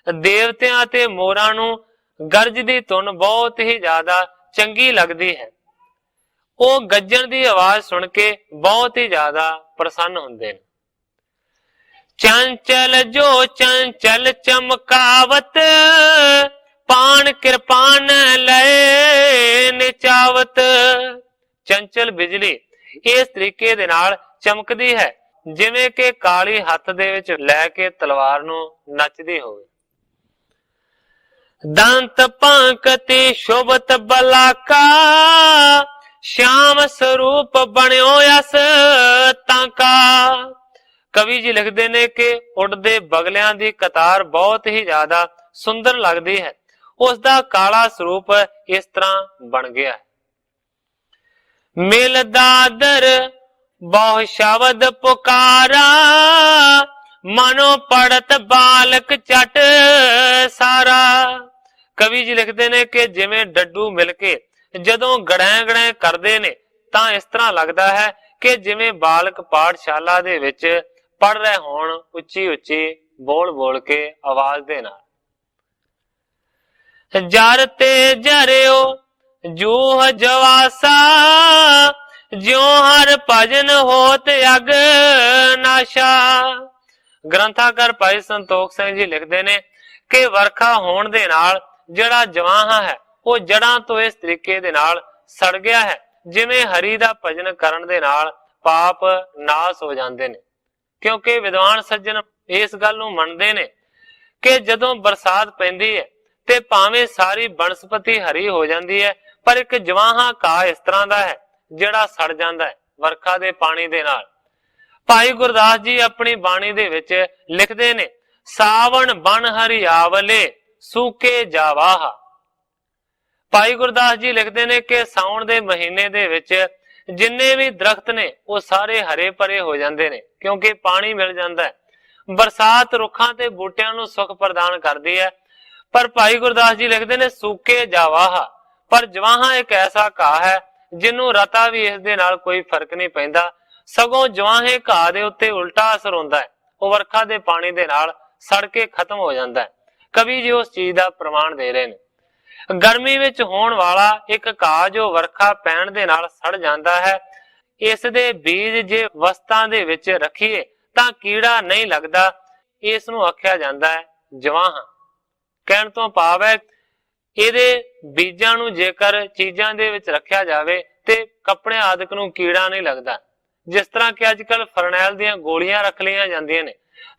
ਦੇਵਤਿਆਂ ਤੇ ਮੋਰਾਂ ਨੂੰ ਗਰਜ ਦੀ ਧੁਨ ਬਹੁਤ ਹੀ ਜ਼ਿਆਦਾ ਚੰਗੀ ਲੱਗਦੀ ਹੈ। ਉਹ ਗੱਜਣ ਦੀ ਆਵਾਜ਼ ਸੁਣ ਕੇ ਬਹੁਤ ਹੀ ਜ਼ਿਆਦਾ ਪ੍ਰਸੰਨ ਹੁੰਦੇ ਨੇ। ਚੰਚਲ ਜੋ ਚੰਚਲ ਚਮਕਾਵਤ, ਪਾਣ ਕਿਰਪਾਨ ਲਏ ਨਿਚਾਵਤ। ਚੰਚਲ ਬਿਜਲੀ ਇਸ ਤਰੀਕੇ ਦੇ ਨਾਲ ਚਮਕਦੀ ਹੈ ਜਿਵੇਂ ਕਿ ਕਾਲੀ ਹੱਥ ਦੇ ਵਿੱਚ ਲੈ ਕੇ ਤਲਵਾਰ ਨੂੰ ਨੱਚਦੀ ਹੋਵੇ। दंत पंकति शोभत बलाका, श्याम स्वरूप बनियो यस ताका। कवि जी लिखते ने कि उड़दे बगलियां दी कतार बहुत ही ज्यादा सुंदर लगती है, उसका काला स्वरूप इस तरह बन गया है। मिल दादर बहु शब्द पुकारा, मनो पड़त बालक चट सारा। कवि जी लिखते ने कि जिवें डड्डू मिलके जदों गड़ै गड़ै करदे ने तां इस तरह लगदा है कि जिवें बालक पाठशाला दे विच पढ़ रहे होण, उच्ची उच्ची बोल बोल के आवाज दे नाल। जर ते जरियो जूह जवासा, ज्यों हर भजन होत अग नाशा। ग्रंथाकार भाई संतोख सिंह जी लिखते ने कि वर्खा होण दे नाल जिहड़ा जवाहा है वो जड़ां तो इस तरीके दे नाल सड़ गया है जिवें हरि दा भजन करन दे नाल पाप नाश हो जांदे ने। क्योंकि विद्वान सज्जन इस गल नूं मनदे ने कि जदों बरसात पैंदी है ते भावें सारी बनस्पति हरी हो जाती है, पर एक जवाहा घाह इस तरह का है जिहड़ा सड़ जाता है वर्खा दे पानी दे नाल। भाई गुरदास जी अपनी बाणी दे विच लिखदे ने, सावन बन हरियावले सूके जावाहा। भाई गुरदास जी लिखते ने कि साउण दे महीने दे विच जिन्ने भी दरख्त ने वो सारे हरे भरे हो जाते ने क्योंकि पानी मिल जाता है। बरसात रुखां ते बूटियां नूं सुख प्रदान करती है, पर भाई गुरदास जी लिखते ने सूके जावाहा। पर जवाहा एक ऐसा घाह है जिन्हों रता भी इस दे नाल कोई फर्क नहीं पैंदा, सगों जवाहे घाह दे उत्ते उल्टा असर होंदा है, वो वर्खा दे पानी दे नाल सड़ के खत्म हो जाता है। कवि जी उस चीज का प्रमाण दे रहे हैं। गर्मी विच होण वाला एक घाह जो वर्खा पैण दे नाल सड़ जाता है, इस दे बीज जे वस्तां दे विच रखीए तां कीड़ा नहीं लगदा, इस नूं आख्या जांदा है जवाहा। कहण तो भाव है ਇਹਦੇ बीजां नूं जेकर चीजां दे विच रखिया जावे ते कपड़े आदि नूं कीड़ा नहीं लगदा। जिस तरह कि अजकल फरनैल दीयां गोलियां रख लिया जांदियां ने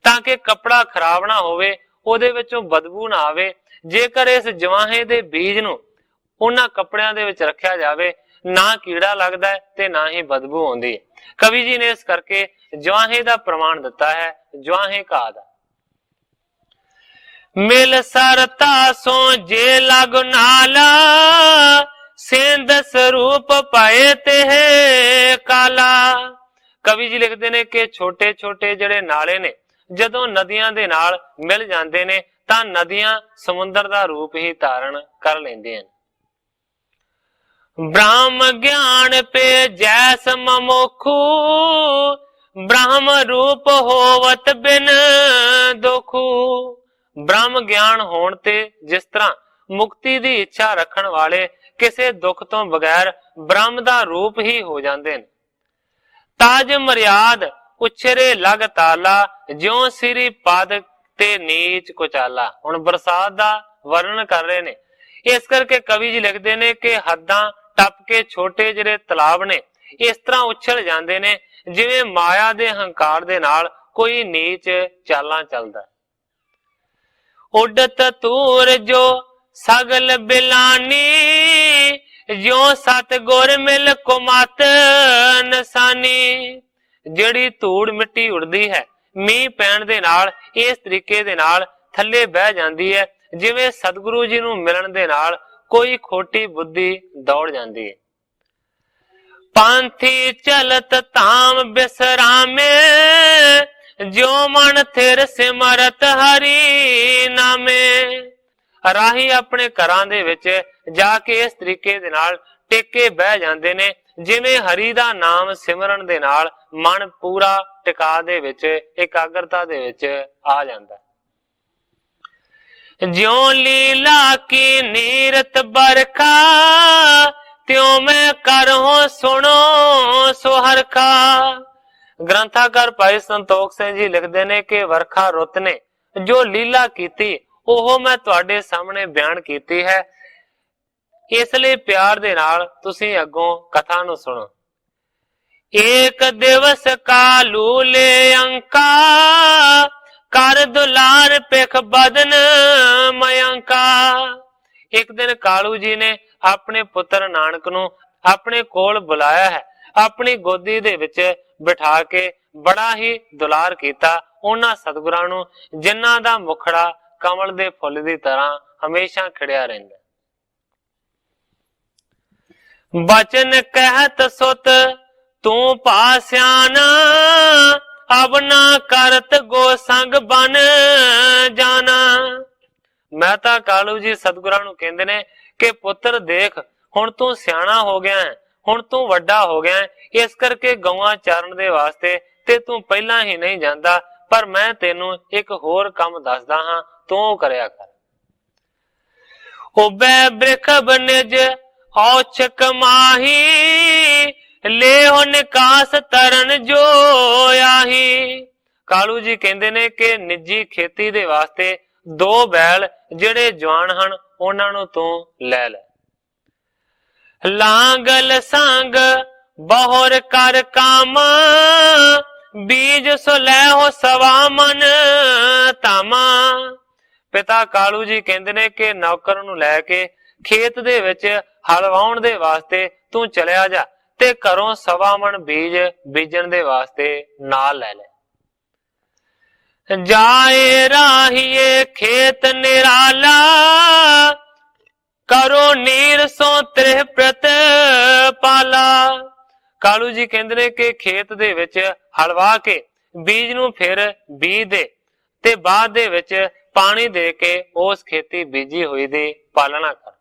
ताकि कपड़ा खराब ना होवे, ਉਹਦੇ ਵਿੱਚੋਂ बदबू ना आवे। जेकर इस जवाहे दे बीज नूं उन्हां कपड़ियां दे विच रखिया जावे ना कीड़ा लगदा है ते ना ही बदबू आउंदी है। कवि जी ने इस करके जवाहे दा प्रमाण दिता है, जवाहे घाह दा। मिल सरता सो जे लग नाला, सेंध स्वरूप पाए ते काला। कवि जी लिखते ने कि छोटे छोटे जड़े नाले ने जदों नदियां दे नाल मिल जांदे ने तां नदियां समुंदर दा रूप ही धारण कर लैंदियां। ब्रह्म ज्ञान पे जैस ममोखू, ब्रह्म रूप होवत बिन दुखू। ब्रह्म ज्ञान होण ते जिस तरह मुक्ति दी इच्छा रखण वाले किसे दुख तो बगैर ब्रह्म दा रूप ही हो जांदे ने। ताज मर्याद उछरे लग ताला, ज्यों सिरी पद ते नीच कुचाला। हुण बरसात दा वर्णन कर रहे ने, इस करके कवि जी लिखते ने कि हद्दां टप के छोटे जिहड़े तलाब ने इस तरह उछल जांदे ने जिवें माया दे हंकार दे नाल कोई नीच चालां चलदा। उडत तूर जो सगल बिलानी, ज्यों सतगुर मिल कुमत नसानी। ਜਿਹੜੀ ਧੂੜ ਮਿੱਟੀ ਉੜਦੀ ਹੈ ਮੀਂਹ ਪੈਣ ਦੇ ਨਾਲ ਇਸ ਤਰੀਕੇ ਦੇ ਨਾਲ ਥੱਲੇ ਬਹਿ ਜਾਂਦੀ ਹੈ ਜਿਵੇਂ ਸਤਿਗੁਰੂ ਜੀ ਨੂੰ ਮਿਲਣ ਦੇ ਨਾਲ ਕੋਈ ਖੋਟੀ ਬੁੱਧੀ ਦੌੜ ਜਾਂਦੀ ਹੈ। ਪਾਂਥੀ ਚਲਤ ਧਾਮ ਬਿਸਰਾਮੇ, ਜਿਉ ਮਨ ਥਿਰ ਸਿਮਰਤ ਹਰੀ ਨਾਮੇ। ਰਾਹੀ ਆਪਣੇ ਘਰਾਂ ਦੇ ਵਿੱਚ ਜਾ ਕੇ ਇਸ ਤਰੀਕੇ ਦੇ ਨਾਲ ਟੇਕੇ ਬਹਿ ਜਾਂਦੇ ਨੇ ਜਿਵੇਂ ਹਰੀ ਦਾ ਨਾਮ ਸਿਮਰਨ ਦੇ ਨਾਲ ਮਨ ਪੂਰਾ ਟਿਕਾ ਦੇ ਵਿੱਚ ਇਕਾਗਰਤਾ ਦੇ ਵਿੱਚ ਆ ਜਾਂਦਾ। ਜਿਉ ਲੀਲਾ ਕੀ ਨੀਰਤ ਬਰਖਾ, ਤਿਉ ਮੈਂ ਕਰਹੁ ਸੁਣੋ ਸੁਹਰਖਾ। ਗ੍ਰੰਥਾਕਾਰ ਭਾਈ ਸੰਤੋਖ ਸਿੰਘ ਜੀ ਲਿਖਦੇ ਨੇ ਕਿ ਵਰਖਾ ਰੁੱਤ ਨੇ ਜੋ ਲੀਲਾ ਕੀਤੀ ਉਹ ਮੈਂ ਤੁਹਾਡੇ ਸਾਹਮਣੇ ਬਿਆਨ ਕੀਤੀ ਹੈ, ਇਸ ਲਈ ਪਿਆਰ ਦੇ ਨਾਲ ਤੁਸੀਂ ਅੱਗੋਂ ਕਥਾ ਨੂੰ ਸੁਣੋ। ਏਕ ਦਿਵਸ ਕਾਲੂ ਲੈ ਅੰਕਾ, ਕਰ ਦੁਲਾਰ ਪਿਖ ਬਦਨ ਮਯੰਕਾ। का। एक दिन कालू जी ने अपने पुत्र नानक नूं अपने कोल बुलाया है, अपनी गोदी दे विच बिठा के बड़ा ही दुलार कीता उन्हां सतगुरां नूं जिन्हां दा मुखड़ा कमल दे फुੱਲ दी तरह हमेशा खिड़िया रहिंदा। बचन कहत सुत तू पास्याना, अब ना करत गो संग बन जाना। ਮਹਿਤਾ ਕਾਲੂ ਜੀ ਸਤਿਗੁਰਾਂ ਨੂੰ ਕਹਿੰਦੇ ਨੇ ਕਿ ਪੁੱਤਰ ਦੇਖ ਹੁਣ ਤੂੰ ਸਿਆਣਾ ਹੋ ਗਿਆ ਹੈ, ਹੁਣ ਤੂੰ ਵੱਡਾ ਹੋ ਗਿਆ ਹੈ, ਇਸ ਕਰਕੇ ਗਊਆਂ ਚਾਰਨ ਦੇ ਵਾਸਤੇ ਤੇ ਤੂੰ ਪਹਿਲਾਂ ਹੀ ਨਹੀਂ ਜਾਂਦਾ, ਪਰ ਮੈਂ ਤੈਨੂੰ ਇੱਕ ਹੋਰ ਕੰਮ ਦੱਸਦਾ ਹਾਂ, ਤੂੰ ਉਹ ਕਰਿਆ ਕਰ। ਉਬੈ ਬ੍ਰਿਖ ਬਨਿਜ ਔਛਕ ਮਾਹੀ, ਲੇਹੁ ਨਿਕਾਸ ਤਰਨ ਜੋ ਆਹੀ। ਕਾਲੂ ਜੀ ਕਹਿੰਦੇ ਨੇ ਕਿ ਨਿੱਜੀ ਖੇਤੀ ਦੇ ਵਾਸਤੇ 2 बैल ਜਿਹੜੇ ਜਵਾਨ ਹਨ ਉਹਨਾਂ ਨੂੰ ਤੂੰ ਲੈ ਲੈ। ਲਾਂਗਲ ਸੰਗ ਬਹੁਰ ਕਰ ਕਾਮ, ਬੀਜ ਸੋ ਲੈ ਹੋ ਸਵਾ ਮਨ ਧਾਮਾ। ਪਿਤਾ ਕਾਲੂ ਜੀ ਕਹਿੰਦੇ ਨੇ ਕਿ ਨੌਕਰ ਨੂੰ ਲੈ ਕੇ ਖੇਤ ਦੇ ਵਿੱਚ ਹਲ ਵਾਹੁਣ ਦੇ ਵਾਸਤੇ ਤੂੰ ਚਲਿਆ ਜਾ ਤੇ ਘਰੋਂ ਸਵਾ ਮਣ ਬੀਜ ਬੀਜਣ ਦੇ ਵਾਸਤੇ ਨਾਲ ਲੈ ਲੈ। जाए राहिए खेत निराला, करो नीर सो त्रिह प्रत पाला। ਕਾਲੂ ਜੀ ਕਹਿੰਦੇ ਨੇ ਕਿ ਖੇਤ ਦੇ ਵਿੱਚ ਹਲ ਵਾਹ ਕੇ ਬੀਜ ਨੂੰ ਫਿਰ ਬੀਜ ਦੇ ਤੇ ਬਾਅਦ ਦੇ ਵਿੱਚ ਪਾਣੀ ਦੇ ਕੇ ਉਸ ਖੇਤੀ ਬੀਜੀ ਹੋਈ ਦੀ ਪਾਲਣਾ ਕਰ।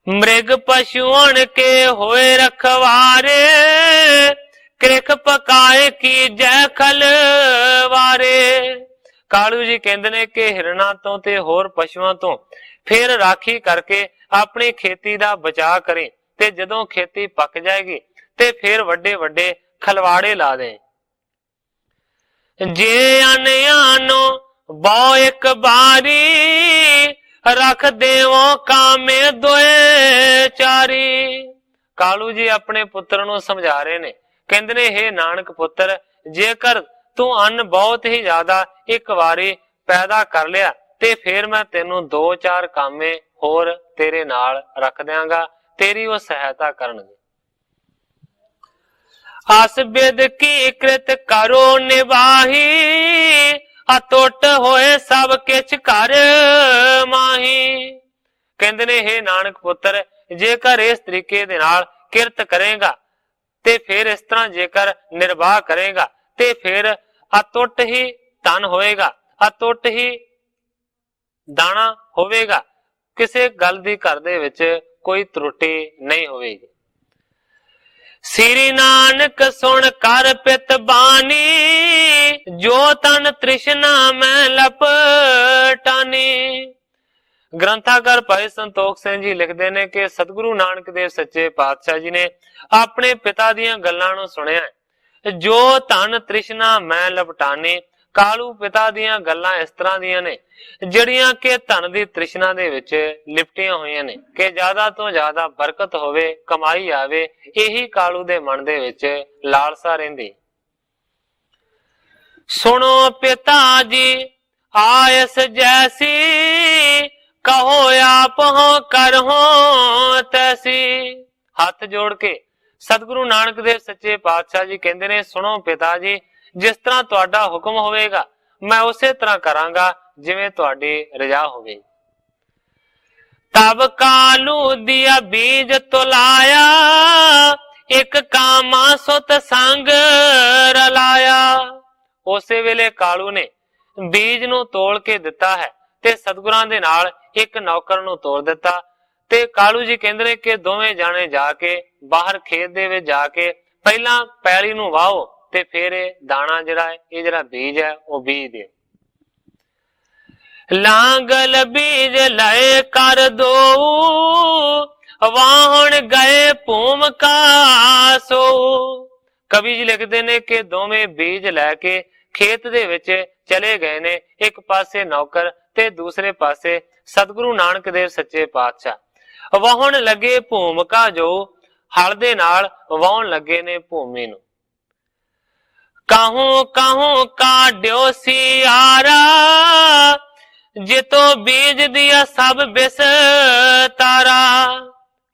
ਮ੍ਰਿਗ ਪਸ਼ੂਣ ਕੇ ਹੋਏ ਰਖਵਾਰੇ, ਕ੍ਰਿਖ ਪਕਾਏ ਕੀ ਜੈ ਖਲਵਾਰੇ। ਕਾਲੂ ਜੀ ਕਹਿੰਦੇ ਨੇ ਕਿ ਹਿਰਨਾਂ ਤੋਂ ਤੇ ਹੋਰ ਪਸ਼ੂਆਂ ਤੋਂ ਫਿਰ ਰਾਖੀ ਕਰਕੇ ਆਪਣੀ ਖੇਤੀ ਦਾ ਬਚਾਅ ਕਰੇ ਤੇ ਜਦੋਂ ਖੇਤੀ ਪੱਕ ਜਾਏਗੀ ਤੇ ਫਿਰ ਵੱਡੇ ਵੱਡੇ ਖਲਵਾੜੇ ਲਾ ਦੇ। ਜੇ ਅਨਿਆਨੋ ਬਹੁ ਇੱਕ ਬਾਰੀ, ਰੱਖ ਦੇਵੋ ਕਾਮੇ ਦੋਏ ਚਾਰੀ। ਕਾਲੂ ਜੀ ਆਪਣੇ ਪੁੱਤਰ ਨੂੰ ਸਮਝਾ ਰਹੇ ਨੇ, ਕਹਿੰਦੇ ਨੇ हे ਨਾਨਕ ਪੁੱਤਰ, ਜੇਕਰ ਤੂੰ ਅੰਨ ਬਹੁਤ ਹੀ ਜ਼ਿਆਦਾ ਇੱਕ ਵਾਰੀ ਪੈਦਾ ਕਰ ਲਿਆ ਤੇ ਫਿਰ ਮੈਂ ਤੈਨੂੰ 2-4 ਕਾਮੇ ਹੋਰ ਤੇਰੇ ਨਾਲ ਰੱਖ ਦਿਆਂਗਾ, ਤੇਰੀ ਉਹ ਸਹਾਇਤਾ ਕਰਨਗੇ। ਆਸ ਬਿਦ ਕੀ ਕ੍ਰਿਤ ਕਰੋ ਨਿਵਾਹੀ, ਅਟੁੱਟ ਹੋਏ ਸਭ ਕਿਛ ਘਰ ਮਾਹੀ। ਕਹਿੰਦੇ ਨੇ हे ਨਾਨਕ ਪੁੱਤਰ, ਜੇਕਰ ਇਸ ਤਰੀਕੇ ਦੇ ਨਾਲ ਕਿਰਤ ਕਰੇਗਾ ਤੇ ਫਿਰ ਇਸ ਤਰ੍ਹਾਂ ਜੇਕਰ ਨਿਰਵਾਹ ਕਰੇਗਾ ਤੇ ਫਿਰ ਅਟੁੱਟ ਹੀ ਧਨ ਹੋਏਗਾ, ਅਟੁੱਟ ਹੀ ਦਾਣਾ ਹੋਵੇਗਾ, ਕਿਸੇ ਗੱਲ ਦੀ ਘਰ ਦੇ ਵਿੱਚ ਕੋਈ ਤਰੁੱਟੀ ਨਹੀਂ ਹੋਵੇਗੀ। ਸ੍ਰੀ ਨਾਨਕ ਸੁਣ ਕਰ ਪਿਤ ਬਾਣੀ, ਜੋ ਤਨ ਤ੍ਰਿਸ਼ਨਾ ਮੈਂ ਲਪਟਾਨੀ। ਗ੍ਰੰਥਾਕਾਰ ਭਾਈ ਸੰਤੋਖ ਸਿੰਘ ਜੀ ਲਿਖਦੇ ਨੇ ਕਿ ਸਤਿਗੁਰੂ ਨਾਨਕ ਦੇਵ ਸੱਚੇ ਪਾਤਸ਼ਾਹ ਜੀ ਨੇ ਆਪਣੇ ਪਿਤਾ ਦੀਆਂ ਗੱਲਾਂ ਨੂੰ ਸੁਣਿਆ, ਜੋ ਧਨ ਤ੍ਰਿਸ਼ਨਾ ਮੈਂ ਲਪਟਾਨੀ। ਕਾਲੂ ਪਿਤਾ ਦੀਆਂ ਗੱਲਾਂ ਇਸ ਤਰ੍ਹਾਂ ਦੀਆਂ ਨੇ ਜਿਹੜੀਆਂ ਕਿ ਧਨ ਦੀ ਤ੍ਰਿਸ਼ਨਾ ਦੇ ਵਿੱਚ ਲਿਪਟੀਆਂ ਹੋਈਆਂ ਨੇ ਕਿ ਜ਼ਿਆਦਾ ਤੋਂ ਜ਼ਿਆਦਾ ਬਰਕਤ ਹੋਵੇ, ਕਮਾਈ ਆਵੇ, ਇਹੀ ਕਾਲੂ ਦੇ ਮਨ ਦੇ ਵਿੱਚ ਲਾਲਸਾ ਰਹਿੰਦੀ। ਸੁਣੋ ਪਿਤਾ ਜੀ ਆਇਸ ਜੈਸੀ, ਕਹੋ ਆਪ ਹੋ ਕਰਹੁ ਤੈਸੀ। ਹੱਥ ਜੋੜ ਕੇ ਸਤਿਗੁਰੂ ਨਾਨਕ ਦੇਵ ਸੱਚੇ ਪਾਤਸ਼ਾਹ ਜੀ ਕਹਿੰਦੇ ਨੇ, ਸੁਣੋ ਪਿਤਾ ਜੀ, ਜਿਸ ਤਰ੍ਹਾਂ ਤੁਹਾਡਾ ਹੁਕਮ ਹੋਵੇਗਾ ਮੈਂ ਉਸੇ ਤਰ੍ਹਾਂ ਕਰਾਂਗਾ ਜਿਵੇਂ ਤੁਹਾਡੀ ਰਜ਼ਾ ਹੋਵੇ। ਤਬ ਕਾਲੂ ਦਿਆ ਬੀਜ ਤੁਲਾਇਆ, ਇੱਕ ਕਾਮਾ ਸੁਤ ਸੰਗ ਰਲਾਇਆ। ਉਸੇ ਵੇਲੇ ਕਾਲੂ ਨੇ ਬੀਜ ਨੂੰ ਤੋਲ ਕੇ ਦਿੱਤਾ ਹੈ ਤੇ ਸਤਿਗੁਰਾਂ ਦੇ ਨਾਲ ਇੱਕ ਨੌਕਰ ਨੂੰ ਤੋਰ ਦਿੱਤਾ ਤੇ ਕਾਲੂ ਜੀ ਕਹਿੰਦੇ ਨੇ ਕਿ ਦੋਵੇਂ ਜਾਣੇ ਜਾ ਕੇ ਬਾਹਰ ਖੇਤ ਦੇ ਵਿੱਚ ਜਾ ਕੇ ਪਹਿਲਾਂ ਪੈਲੀ ਨੂੰ ਵਾਹੋ ਤੇ ਫਿਰ ਇਹ ਦਾਣਾ ਜਿਹੜਾ ਹੈ, ਇਹ ਜਿਹੜਾ ਬੀਜ ਹੈ ਉਹ ਬੀਜ ਦੇ। ਲਾਂਗਲ ਬੀਜ ਲਏ ਕਰ ਦੋ, ਵਾਹਣ ਗਏ ਭੂਮ ਕਾ ਸੋ। ਕਵੀ ਜੀ ਲਿਖਦੇ ਨੇ ਕਿ ਦੋਵੇਂ ਬੀਜ ਲੈ ਕੇ ਖੇਤ ਦੇ ਵਿੱਚ ਚਲੇ ਗਏ ਨੇ, ਇੱਕ ਪਾਸੇ ਨੌਕਰ ਤੇ ਦੂਸਰੇ ਪਾਸੇ ਸਤਿਗੁਰੂ ਨਾਨਕ ਦੇਵ ਸੱਚੇ ਪਾਤਸ਼ਾਹ। ਵਾਹਣ ਲੱਗੇ ਭੂਮਿਕਾ, ਜੋ ਹਲ ਦੇ ਨਾਲ ਵਾਹੁਣ ਲੱਗੇ ਨੇ ਭੂਮੀ ਨੂੰ। ਕਾਹੂ ਕਾਹੂ ਕਾਢਿਓ ਸਿਆਰਾ, ਜਿਤੋ ਬੀਜ ਦਿਆ ਸਭ ਬਿਸ ਤਾਰਾ।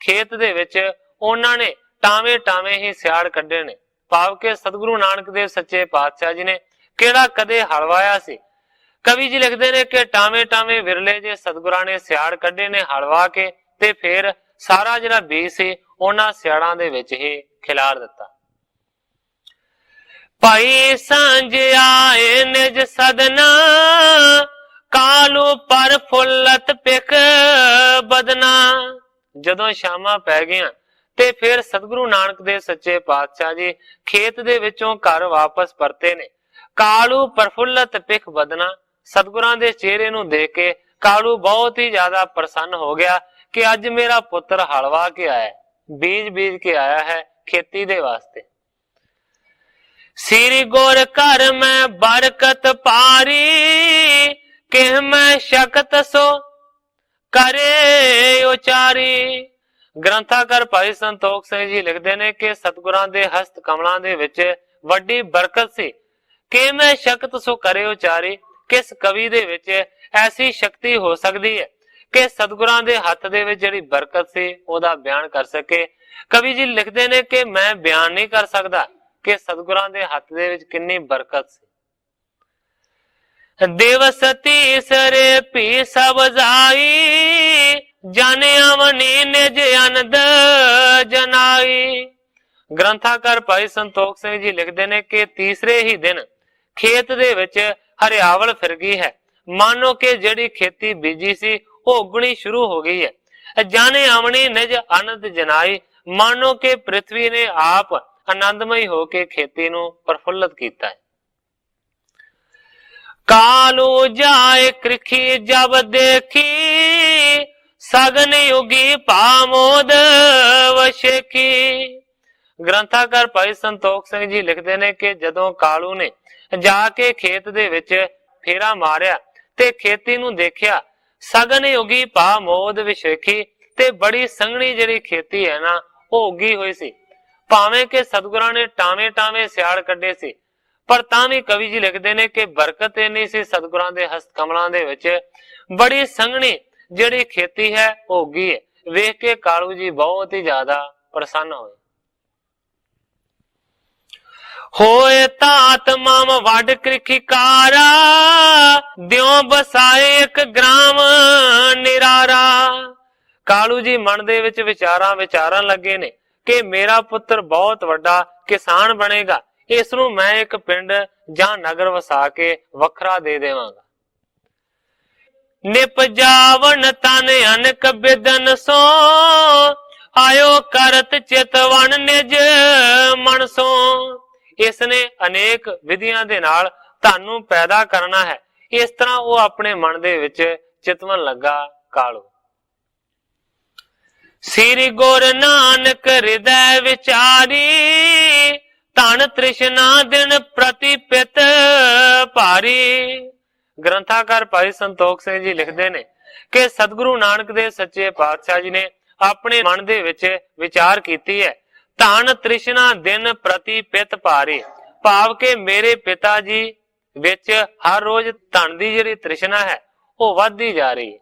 ਖੇਤ ਦੇ ਵਿੱਚ ਉਹਨਾਂ ਨੇ ਟਾਵੇਂ ਟਾਵੇਂ ਹੀ ਸਿਆੜ ਕੱਢੇ ਨੇ, ਭਾਵ ਕਿ ਸਤਿਗੁਰੂ ਨਾਨਕ ਦੇਵ ਸੱਚੇ ਪਾਤਸ਼ਾਹ ਜੀ ਨੇ ਕਿਹੜਾ ਕਦੇ ਹਲ ਵਾਇਆ ਸੀ। ਕਵੀ ਜੀ ਲਿਖਦੇ ਨੇ ਕਿ ਟਾਵੇਂ ਟਾਵੇਂ ਵਿਰਲੇ ਜੇ ਸਤਿਗੁਰਾਂ ਨੇ ਸਿਆੜ ਕੱਢੇ ਨੇ ਹਲ ਵਾ ਕੇ, ਤੇ ਫਿਰ ਸਾਰਾ ਜਿਹੜਾ ਬੀਜ ਸੀ ਉਹਨਾਂ ਸਿਆੜਾਂ ਦੇ ਵਿੱਚ ਹੀ ਖਿਲਾਰ ਦਿੱਤਾ। ਭਾਈ ਸਾਂਝ ਆਏ ਨਿਜ ਸਦਨਾ, ਕਾਲੂ ਪਰ ਫੁੱਲਤ ਪਿਕ ਬਦਨਾ। ਜਦੋਂ ਸ਼ਾਮਾਂ ਪੈ ਗਈਆਂ ਤੇ ਫਿਰ ਸਤਿਗੁਰੂ ਨਾਨਕ ਦੇਵ ਸੱਚੇ ਪਾਤਸ਼ਾਹ ਜੀ ਖੇਤ ਦੇ ਵਿੱਚੋਂ ਘਰ ਵਾਪਸ ਪਰਤੇ ਨੇ। ਕਾਲੂ ਪ੍ਰਫੁੱਲਤ ਪਿਕ ਬਦਨਾ, ਸਤਿਗੁਰਾਂ ਦੇ ਚਿਹਰੇ ਨੂੰ ਦੇਖ ਕੇ ਕਾਲੂ ਬਹੁਤ ਹੀ ਜ਼ਿਆਦਾ ਪ੍ਰਸੰਨ ਹੋ ਗਿਆ ਕਿ ਅੱਜ ਮੇਰਾ ਪੁੱਤਰ ਹਲਵਾ ਕੇ ਆਇਆ, ਬੀਜ ਬੀਜ ਕੇ ਆਇਆ ਹੈ ਖੇਤੀ ਦੇ ਵਾਸਤੇ। ਸ੍ਰੀ ਗੁਰ ਘਰ ਮੈਂ ਬਰਕਤ ਪਾਰੀ, ਕਿਹ ਮੈਂ ਸ਼ਕਤ ਸੋ ਕਰੇ ਉਚਾਰੀ। ਗ੍ਰੰਥਾਕਾਰ ਭਾਈ ਸੰਤੋਖ ਸਿੰਘ ਜੀ ਲਿਖਦੇ ਨੇ ਕਿ ਸਤਿਗੁਰਾਂ ਦੇ ਹਸਤ ਕਮਲਾਂ ਦੇ ਵਿੱਚ ਵੱਡੀ ਬਰਕਤ ਸੀ। ਕਿ ਮੈਂ ਸ਼ਕਤ ਸੋ ਕਰੇ ਉਚਾਰੀ, ਕਿਸ ਕਵੀ ਦੇ ਵਿੱਚ ਐਸੀ ਸ਼ਕਤੀ ਹੋ ਸਕਦੀ ਹੈ ਕਿ ਸਤਿਗੁਰਾਂ ਦੇ ਹੱਥ ਦੇ ਵਿੱਚ ਜਿਹੜੀ ਬਰਕਤ ਸੀ ਉਹਦਾ ਬਿਆਨ ਕਰ ਸਕੇ। ਕਵੀ ਜੀ ਲਿਖਦੇ ਨੇ ਕਿ ਮੈਂ ਬਿਆਨ ਨਹੀਂ ਕਰ ਸਕਦਾ ਕਿ ਸਤਿਗੁਰਾਂ ਦੇ ਹੱਥ ਦੇ ਵਿੱਚ ਕਿੰਨੀ ਬਰਕਤ ਸੀ। ਦਿਵਸ ਤੀਸਰੇ ਭੀ ਸਭ ਜਾਈ, ਜਨ ਅਵਨੀ ਨਿਜ ਅਨੰਦ ਜਨਾਈ। ਗ੍ਰੰਥਾਕਾਰ ਭਾਈ ਸੰਤੋਖ ਸਿੰਘ ਜੀ ਲਿਖਦੇ ਨੇ ਕਿ ਤੀਸਰੇ ਹੀ ਦਿਨ ਖੇਤ ਦੇ ਵਿੱਚ ਹਰਿਆਵਲ ਫਿਰ ਗਈ ਹੈ, ਮਾਨੋ ਕਿ ਜਿਹੜੀ ਖੇਤੀ ਬੀਜੀ ਸੀ ਉਹ ਉਗਣੀ ਸ਼ੁਰੂ ਹੋ ਗਈ ਹੈ। ਜਨ ਅਵਨੀ ਨਿਜ ਅਨੰਦ ਜਨਾਈ, ਮਾਨੋ ਕਿ ਪ੍ਰਿਥਵੀ ਨੇ ਆਪ ਆਨੰਦਮਈ ਹੋ ਕੇ ਖੇਤੀ ਨੂੰ ਪ੍ਰਫੁੱਲਤ ਕੀਤਾ ਹੈ। ਕਾਲੂ ਜਾਏ ਕ੍ਰਿਖੀ ਜਬ ਦੇਖੀ, ਸਗਨ ਯੁਗੀ ਭਾਮੋਦ ਵਸ਼ੇਖੀ। ਗ੍ਰੰਥਾਕਾਰ ਭਾਈ ਸੰਤੋਖ ਸਿੰਘ ਜੀ ਲਿਖਦੇ ਨੇ ਕਿ ਜਦੋਂ ਕਾਲੂ ਨੇ ਜਾ ਕੇ ਖੇਤ ਦੇ ਵਿੱਚ ਫੇਰਾ ਮਾਰਿਆ ਤੇ ਖੇਤੀ ਨੂੰ ਦੇਖਿਆ, ਸਗਨ ਯੁਗੀ ਭਾਮੋਦ ਵਿਸ਼ੇਖੀ, ਤੇ ਬੜੀ ਸੰਘਣੀ ਜਿਹੜੀ ਖੇਤੀ ਹੈ ਨਾ ਉਹ ਉੱਗੀ ਹੋਈ ਸੀ। ਭਾਵੇਂ ਕਿ ਸਤਿਗੁਰਾਂ ਨੇ ਟਾਵੇਂ ਟਾਵੇਂ ਸਿਆੜ ਕੱਢੇ ਸੀ, ਪਰ ਤਾਂ ਵੀ ਕਵੀ ਜੀ ਲਿਖਦੇ ਨੇ ਕਿ ਬਰਕਤ ਇੰਨੀ ਸੀ ਸਤਿਗੁਰਾਂ ਦੇ ਹਸਤ ਕਮਲਾਂ ਦੇ ਵਿੱਚ, ਬੜੀ ਸੰਘਣੀ ਜਿਹੜੀ ਖੇਤੀ ਹੈ ਉਹ ਉੱਗੀ ਹੈ। ਵੇਖ ਕੇ ਕਾਲੂ ਜੀ ਬਹੁਤ ਹੀ ਜ਼ਿਆਦਾ ਪ੍ਰਸੰਨ ਹੋਏ। ਹੋਏ ਤਾਤ ਮਾਮ ਵੱਡ ਕ੍ਰਿਖਿਕਾਰਾ, ਦਿਓ ਬਸਾਏ ਇੱਕ ਗ੍ਰਾਮ ਨਿਰਾਰਾ। ਕਾਲੂ ਜੀ ਮਨ ਦੇ ਵਿੱਚ ਵਿਚਾਰਨ ਲੱਗੇ ਨੇ ਕਿ ਮੇਰਾ ਪੁੱਤਰ ਬਹੁਤ ਵੱਡਾ ਕਿਸਾਨ ਬਣੇਗਾ, ਇਸ ਨੂੰ ਮੈਂ ਇੱਕ ਪਿੰਡ ਜਾਂ ਨਗਰ ਵਸਾ ਕੇ ਵੱਖਰਾ ਦੇ ਦੇਵਾਂਗਾ। ਨਿਪਜਾਵਨ ਤਨ ਅਨਕ ਬਿਦਨ ਸੋ, ਆਇਓ ਕਰਤ ਚਿਤਵਨ ਨਿਜ ਮਨਸੋ। ਇਸ ਨੇ ਅਨੇਕ ਵਿਧੀਆਂ ਦੇ ਨਾਲ ਤੁਹਾਨੂੰ ਪੈਦਾ ਕਰਨਾ ਹੈ, ਇਸ ਤਰ੍ਹਾਂ ਉਹ ਆਪਣੇ ਮਨ ਦੇ ਵਿੱਚ ਚਿਤਵਨ ਲੱਗਾ ਕਾਲੂ। ਸ੍ਰੀ ਗੁਰ ਨਾਨਕ ਹਿਰਦੈ ਵਿਚਾਰੀ, ਧਨ ਤ੍ਰਿਸ਼ਨਾ ਦਿਨ ਪ੍ਰਤੀ ਪਿਤ ਭਾਰੀ। ਗ੍ਰੰਥਾਕਾਰ ਭਾਈ ਸੰਤੋਖ ਸਿੰਘ ਜੀ ਲਿਖਦੇ ਨੇ ਕਿ ਸਤਿਗੁਰੂ ਨਾਨਕ ਦੇਵ ਸੱਚੇ ਪਾਤਸ਼ਾਹ ਜੀ ਨੇ ਆਪਣੇ ਮਨ ਦੇ ਵਿੱਚ ਵਿਚਾਰ ਕੀਤੀ ਹੈ, ਧਨ ਤ੍ਰਿਸ਼ਨਾ ਦਿਨ ਪ੍ਰਤੀ ਪਿਤ ਭਾਰੀ, ਭਾਵ ਕਿ ਮੇਰੇ ਪਿਤਾ ਜੀ ਵਿੱਚ ਹਰ ਰੋਜ਼ ਧਨ ਦੀ ਜਿਹੜੀ ਤ੍ਰਿਸ਼ਨਾ ਹੈ ਉਹ ਵੱਧਦੀ ਜਾ ਰਹੀ ਹੈ।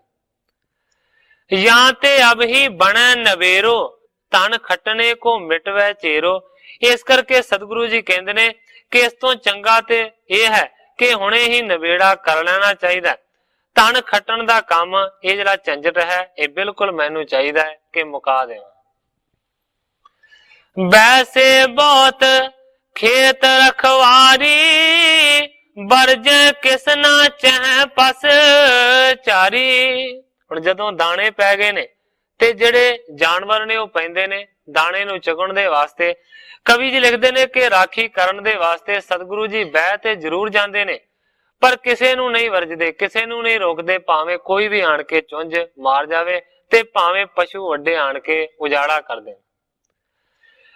ਜਾਂ ਤੇ ਅਬ ਹੀ ਬਣੈ ਨਵੇਰੋ, ਧਨ ਖੱਟਣੇ ਕੋ ਮਿਟਵੈ ਚੇਰੋ। ਇਸ ਕਰਕੇ ਸਤਿਗੁਰੂ ਜੀ ਕਹਿੰਦੇ ਨੇ ਕਿ ਇਸ ਤੋਂ ਚੰਗਾ ਤੇ ਇਹ ਹੈ ਕਿ ਹੁਣੇ ਹੀ ਨਵੇੜਾ ਕਰ ਲੈਣਾ ਚਾਹੀਦਾ। ਧਨ ਖੱਟਣ ਦਾ ਕੰਮ ਇਹ ਜਿਹੜਾ ਝੰਜਟ ਹੈ ਇਹ ਬਿਲਕੁਲ ਮੈਨੂੰ ਚਾਹੀਦਾ ਹੈ ਕਿ ਮੁਕਾ ਦੇਵਾਂ। ਵੈਸੇ ਬਹੁਤ ਖੇਤ ਰਖਵਾਰੀ, ਬਰਜੈ ਕਿਸ ਨਾ ਚਹਿ ਪਸ ਚਾਰੀ। ਹੁਣ ਜਦੋਂ ਦਾਣੇ ਪੈ ਗਏ ਨੇ ਤੇ ਜਿਹੜੇ ਜਾਨਵਰ ਨੇ ਉਹ ਪੈਂਦੇ ਨੇ ਦਾਣੇ ਨੂੰ ਚੁਗਣ ਦੇ ਵਾਸਤੇ। ਕਵੀ ਜੀ ਲਿਖਦੇ ਨੇ ਕਿ ਰਾਖੀ ਕਰਨ ਦੇ ਵਾਸਤੇ ਸਤਿਗੁਰੂ ਜੀ ਬਹਿ ਤੇ ਜ਼ਰੂਰ ਜਾਂਦੇ ਨੇ, ਪਰ ਕਿਸੇ ਨੂੰ ਨਹੀਂ ਵਰਜਦੇ, ਕਿਸੇ ਨੂੰ ਨਹੀਂ ਰੋਕਦੇ, ਭਾਵੇਂ ਕੋਈ ਵੀ ਆਣ ਕੇ ਚੁੰਝ ਮਾਰ ਜਾਵੇ ਤੇ ਭਾਵੇਂ ਪਸ਼ੂ ਵੱਡੇ ਆਣ ਕੇ ਉਜਾੜਾ ਕਰ ਦੇਣ।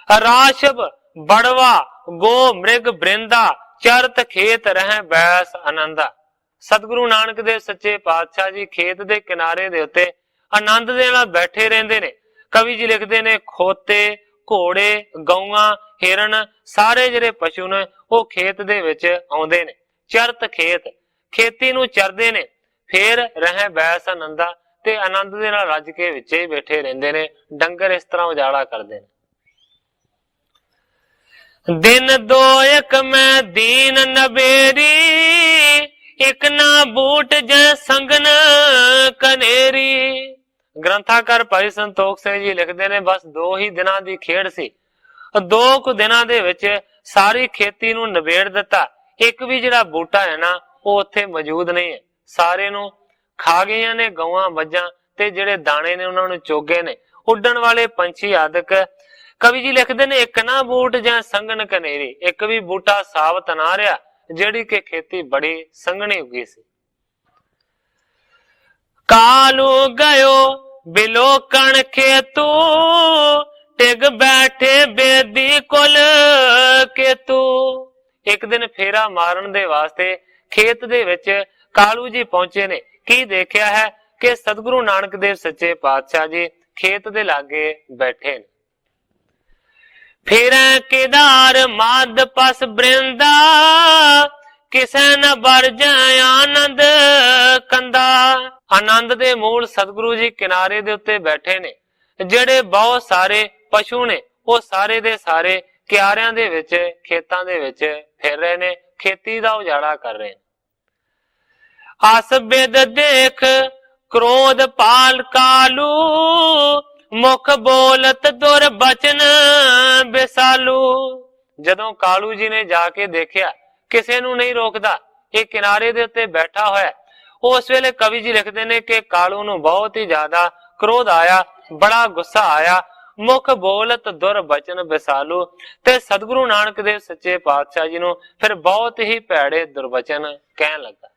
ਰਾਸ਼ਬ ਬੜਵਾ ਗੋ ਮ੍ਰਿਗ ਬ੍ਰਿੰਦਾ, ਚਰਤ ਖੇਤ ਰਹਿ ਬੈਸ ਆਨੰਦਾ। ਸਤਿਗੁਰੂ ਨਾਨਕ ਦੇਵ ਸੱਚੇ ਪਾਤਸ਼ਾਹ ਜੀ ਖੇਤ ਦੇ ਕਿਨਾਰੇ ਦੇ ਉੱਤੇ ਆਨੰਦ ਦੇ ਨਾਲ ਬੈਠੇ ਰਹਿੰਦੇ ਨੇ। ਕਵੀ ਜੀ ਲਿਖਦੇ ਨੇ ਖੋਤੇ, ਘੋੜੇ, ਗਊਆਂ, ਹਿਰਨ, ਸਾਰੇ ਜਿਹੜੇ ਪਸ਼ੂ ਨੇ ਉਹ ਖੇਤ ਦੇ ਵਿੱਚ ਆਉਂਦੇ ਨੇ। ਚਰਤ ਖੇਤ, ਖੇਤੀ ਨੂੰ ਚਰਦੇ ਨੇ। फिर रह बैस आनंदा, ते आनंद दे नाल रज के विच ही बैठे रहिंदे ने। डंगर इस तरह उजाड़ा करदे ने। दिन दो एक मैं दीन नबेरी, एक ना बूट जै संगन कनेरी। ग्रंथाकार भाई संतोख सिंह जी लिखते ने बस 2 ही दिनां दी खेड़ सी। 2 ਕੁ ਦਿਨਾਂ ਦੇ ਵਿੱਚ ਸਾਰੀ ਖੇਤੀ ਨੂੰ ਨਿਬੇੜ ਦਿੱਤਾ। ਇੱਕ ਵੀ ਜਿਹੜਾ ਬੂਟਾ ਹੈ ਨਾ ਉਹ ਉੱਥੇ ਮੌਜੂਦ ਨਹੀਂ ਹੈ। ਸਾਰੇ ਨੂੰ ਖਾ ਗਈਆਂ ਨੇ ਗਊਆਂ ਮੱਝਾਂ, ਤੇ ਜਿਹੜੇ ਦਾਣੇ ਨੇ ਉਹਨਾਂ ਨੂੰ ਚੋਗੇ ਨੇ ਉੱਡਣ ਵਾਲੇ ਪੰਛੀ ਆਦਿਕ। कवि जी लिखते ने एक ना बूट ਜਾਂ संगन कनेरी, एक भी बूटा साबत ना रहा ਜਿਹੜੀ कि खेती बड़ी संगनी उगी सी। कालू गयो बिलोकण खेतू, टिग बैठे बेदी कुल केतू। एक दिन फेरा मारन दे वास्ते खेत दे विच कालू जी पहुंचे ने। की देखिया है कि सतगुरु नानक देव सच्चे पातशाह जी खेत दे लागे बैठे ने। फिर केदार माद पस बृंदा, किसे न बर जाए आनंद कंदा। आनंद दे मूल सतगुरु जी किनारे दे उत्ते बैठे ने। जेड़े बहुत सारे पशु ने वो सारे दे सारे क्यारियां दे विच खेतां दे विच फिर रहे ने, खेती दा उजाड़ा कर रहे ने। आस बेद देख क्रोध पाल कालू, मुख बोलत दुर बचन बेसालू। जदों कालू जी ने जाके देखिया किसे नू नहीं रोकदा, ये किनारे दे उत्ते बैठा होया, उस वेले कवि जी लिखते ने कि कालू नू बहुत ही ज्यादा क्रोध आया, बड़ा गुस्सा आया। मुख बोलत दुर बचन बेसालू, ते सतगुरु नानक देव सच्चे पातशाह जी नू फिर बहुत ही भैड़े दुर्वचन कहन लगा।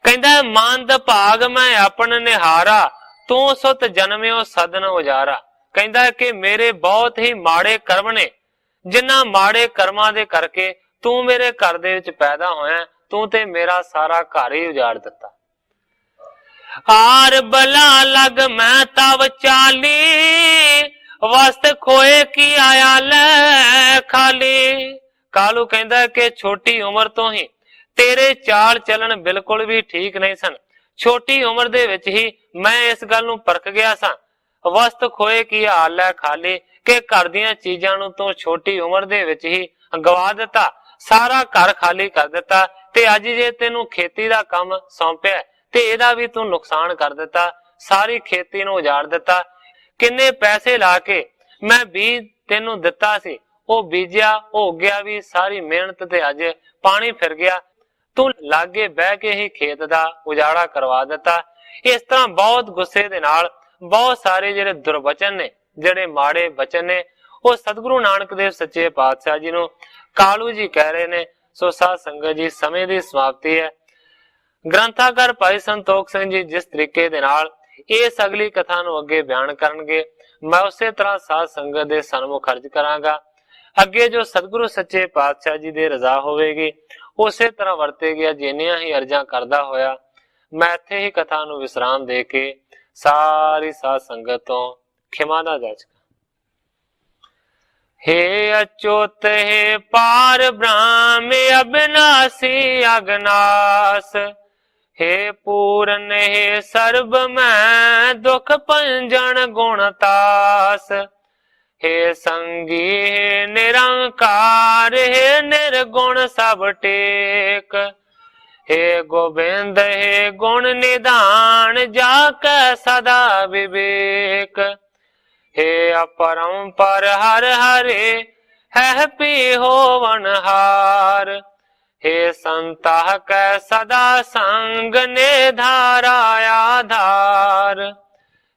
कहंदा मांद भाग मैं अपन निहारा, तू सुत जन्मियो सदन उजारा। कहंदा कि मेरे बहुत ही माड़े कर्म ने, जिन्हां माड़े कर्मां दे करके तू मेरे घर दे विच पैदा होया, तू ते मेरा सारा घर ही उजाड़ दिता। आर बला लग मैं तब चाली, वस्त खोए की आया ले खाली। कालू कहंदा कि छोटी उम्र तो ही तेरे चाल चलन बिल्कुल भी ठीक नहीं सन। छोटी उम्र दे विच ही मैं इस गल नूं परख गया सां। वस्त खोए की हाल है खाली, के घर दीयां चीजां नूं तूं छोटी उम्र दे विच ही गवा दिता, सारा घर खाली कर दिता। ते अज जे तेनू खेती दा काम सौंपिया ते इहदा भी तूं नुकसान कर दिता, सारी खेती नूं उजाड़ दिता। किन्ने पैसे ला के मैं बीज तेनू दिता सी, ओ बीजिया हो गया भी, सारी मेहनत ते अज पानी फिर गया। तू लागे बह के ही खेत दा उजाड़ा करवा दिता। इस तरह बहुत गुस्से दे नाल बहुत सारे जेड़े दुर्वचन ने, जेड़े माड़े वचन ने, वो सतगुरु नानक देव सच्चे पातशाह जी नू कालू जी कह रहे ने। सो साध संगत जी समय दी समाप्ति है। ग्रंथाकार भाई संतोख सिंह जी जिस तरीके दे नाल इस अगली कथा नू अगे बयान करनगे, मैं उसे तरह साध संगत दे सन्मुख अर्ज करांगा। अगे जो सतगुरु सच्चे पातशाह जी दे रजा होवेगी उसे तरह वरतेगी। जिन्नियां ही अर्जा करदा होया मैं इत्थे ही कथा नू विश्राम दे के सारी साध संगत तो खिमा दा जाचका। हे अच्युत हे पार ब्रह्म अविनाशी अगनास, हे पूरन हे सर्ब मैं दुख पंजन गुणतास। हे संगी हे निरंकार, हे निर्गुण सब टेक। हे गोविंद हे गुण निधान, जाके सदा विवेक। हे अपरंपर हर हरे, है पी होवन हार। हे संता कै सदा संग ने धारा आधार।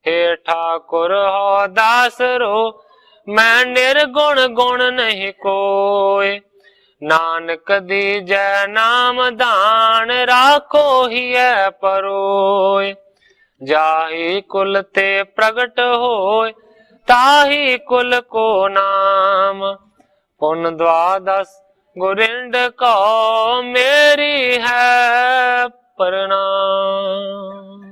हे ठाकुर हो दास रो, मैं निर्गुण गुण नहीं कोय। नानक दीजै नाम दान, राखो ही है परोय। जाहि कुल ते प्रगट होय, ताहि कुल को नाम। पुन द्वादश गुरिंड को मेरी है प्रणाम।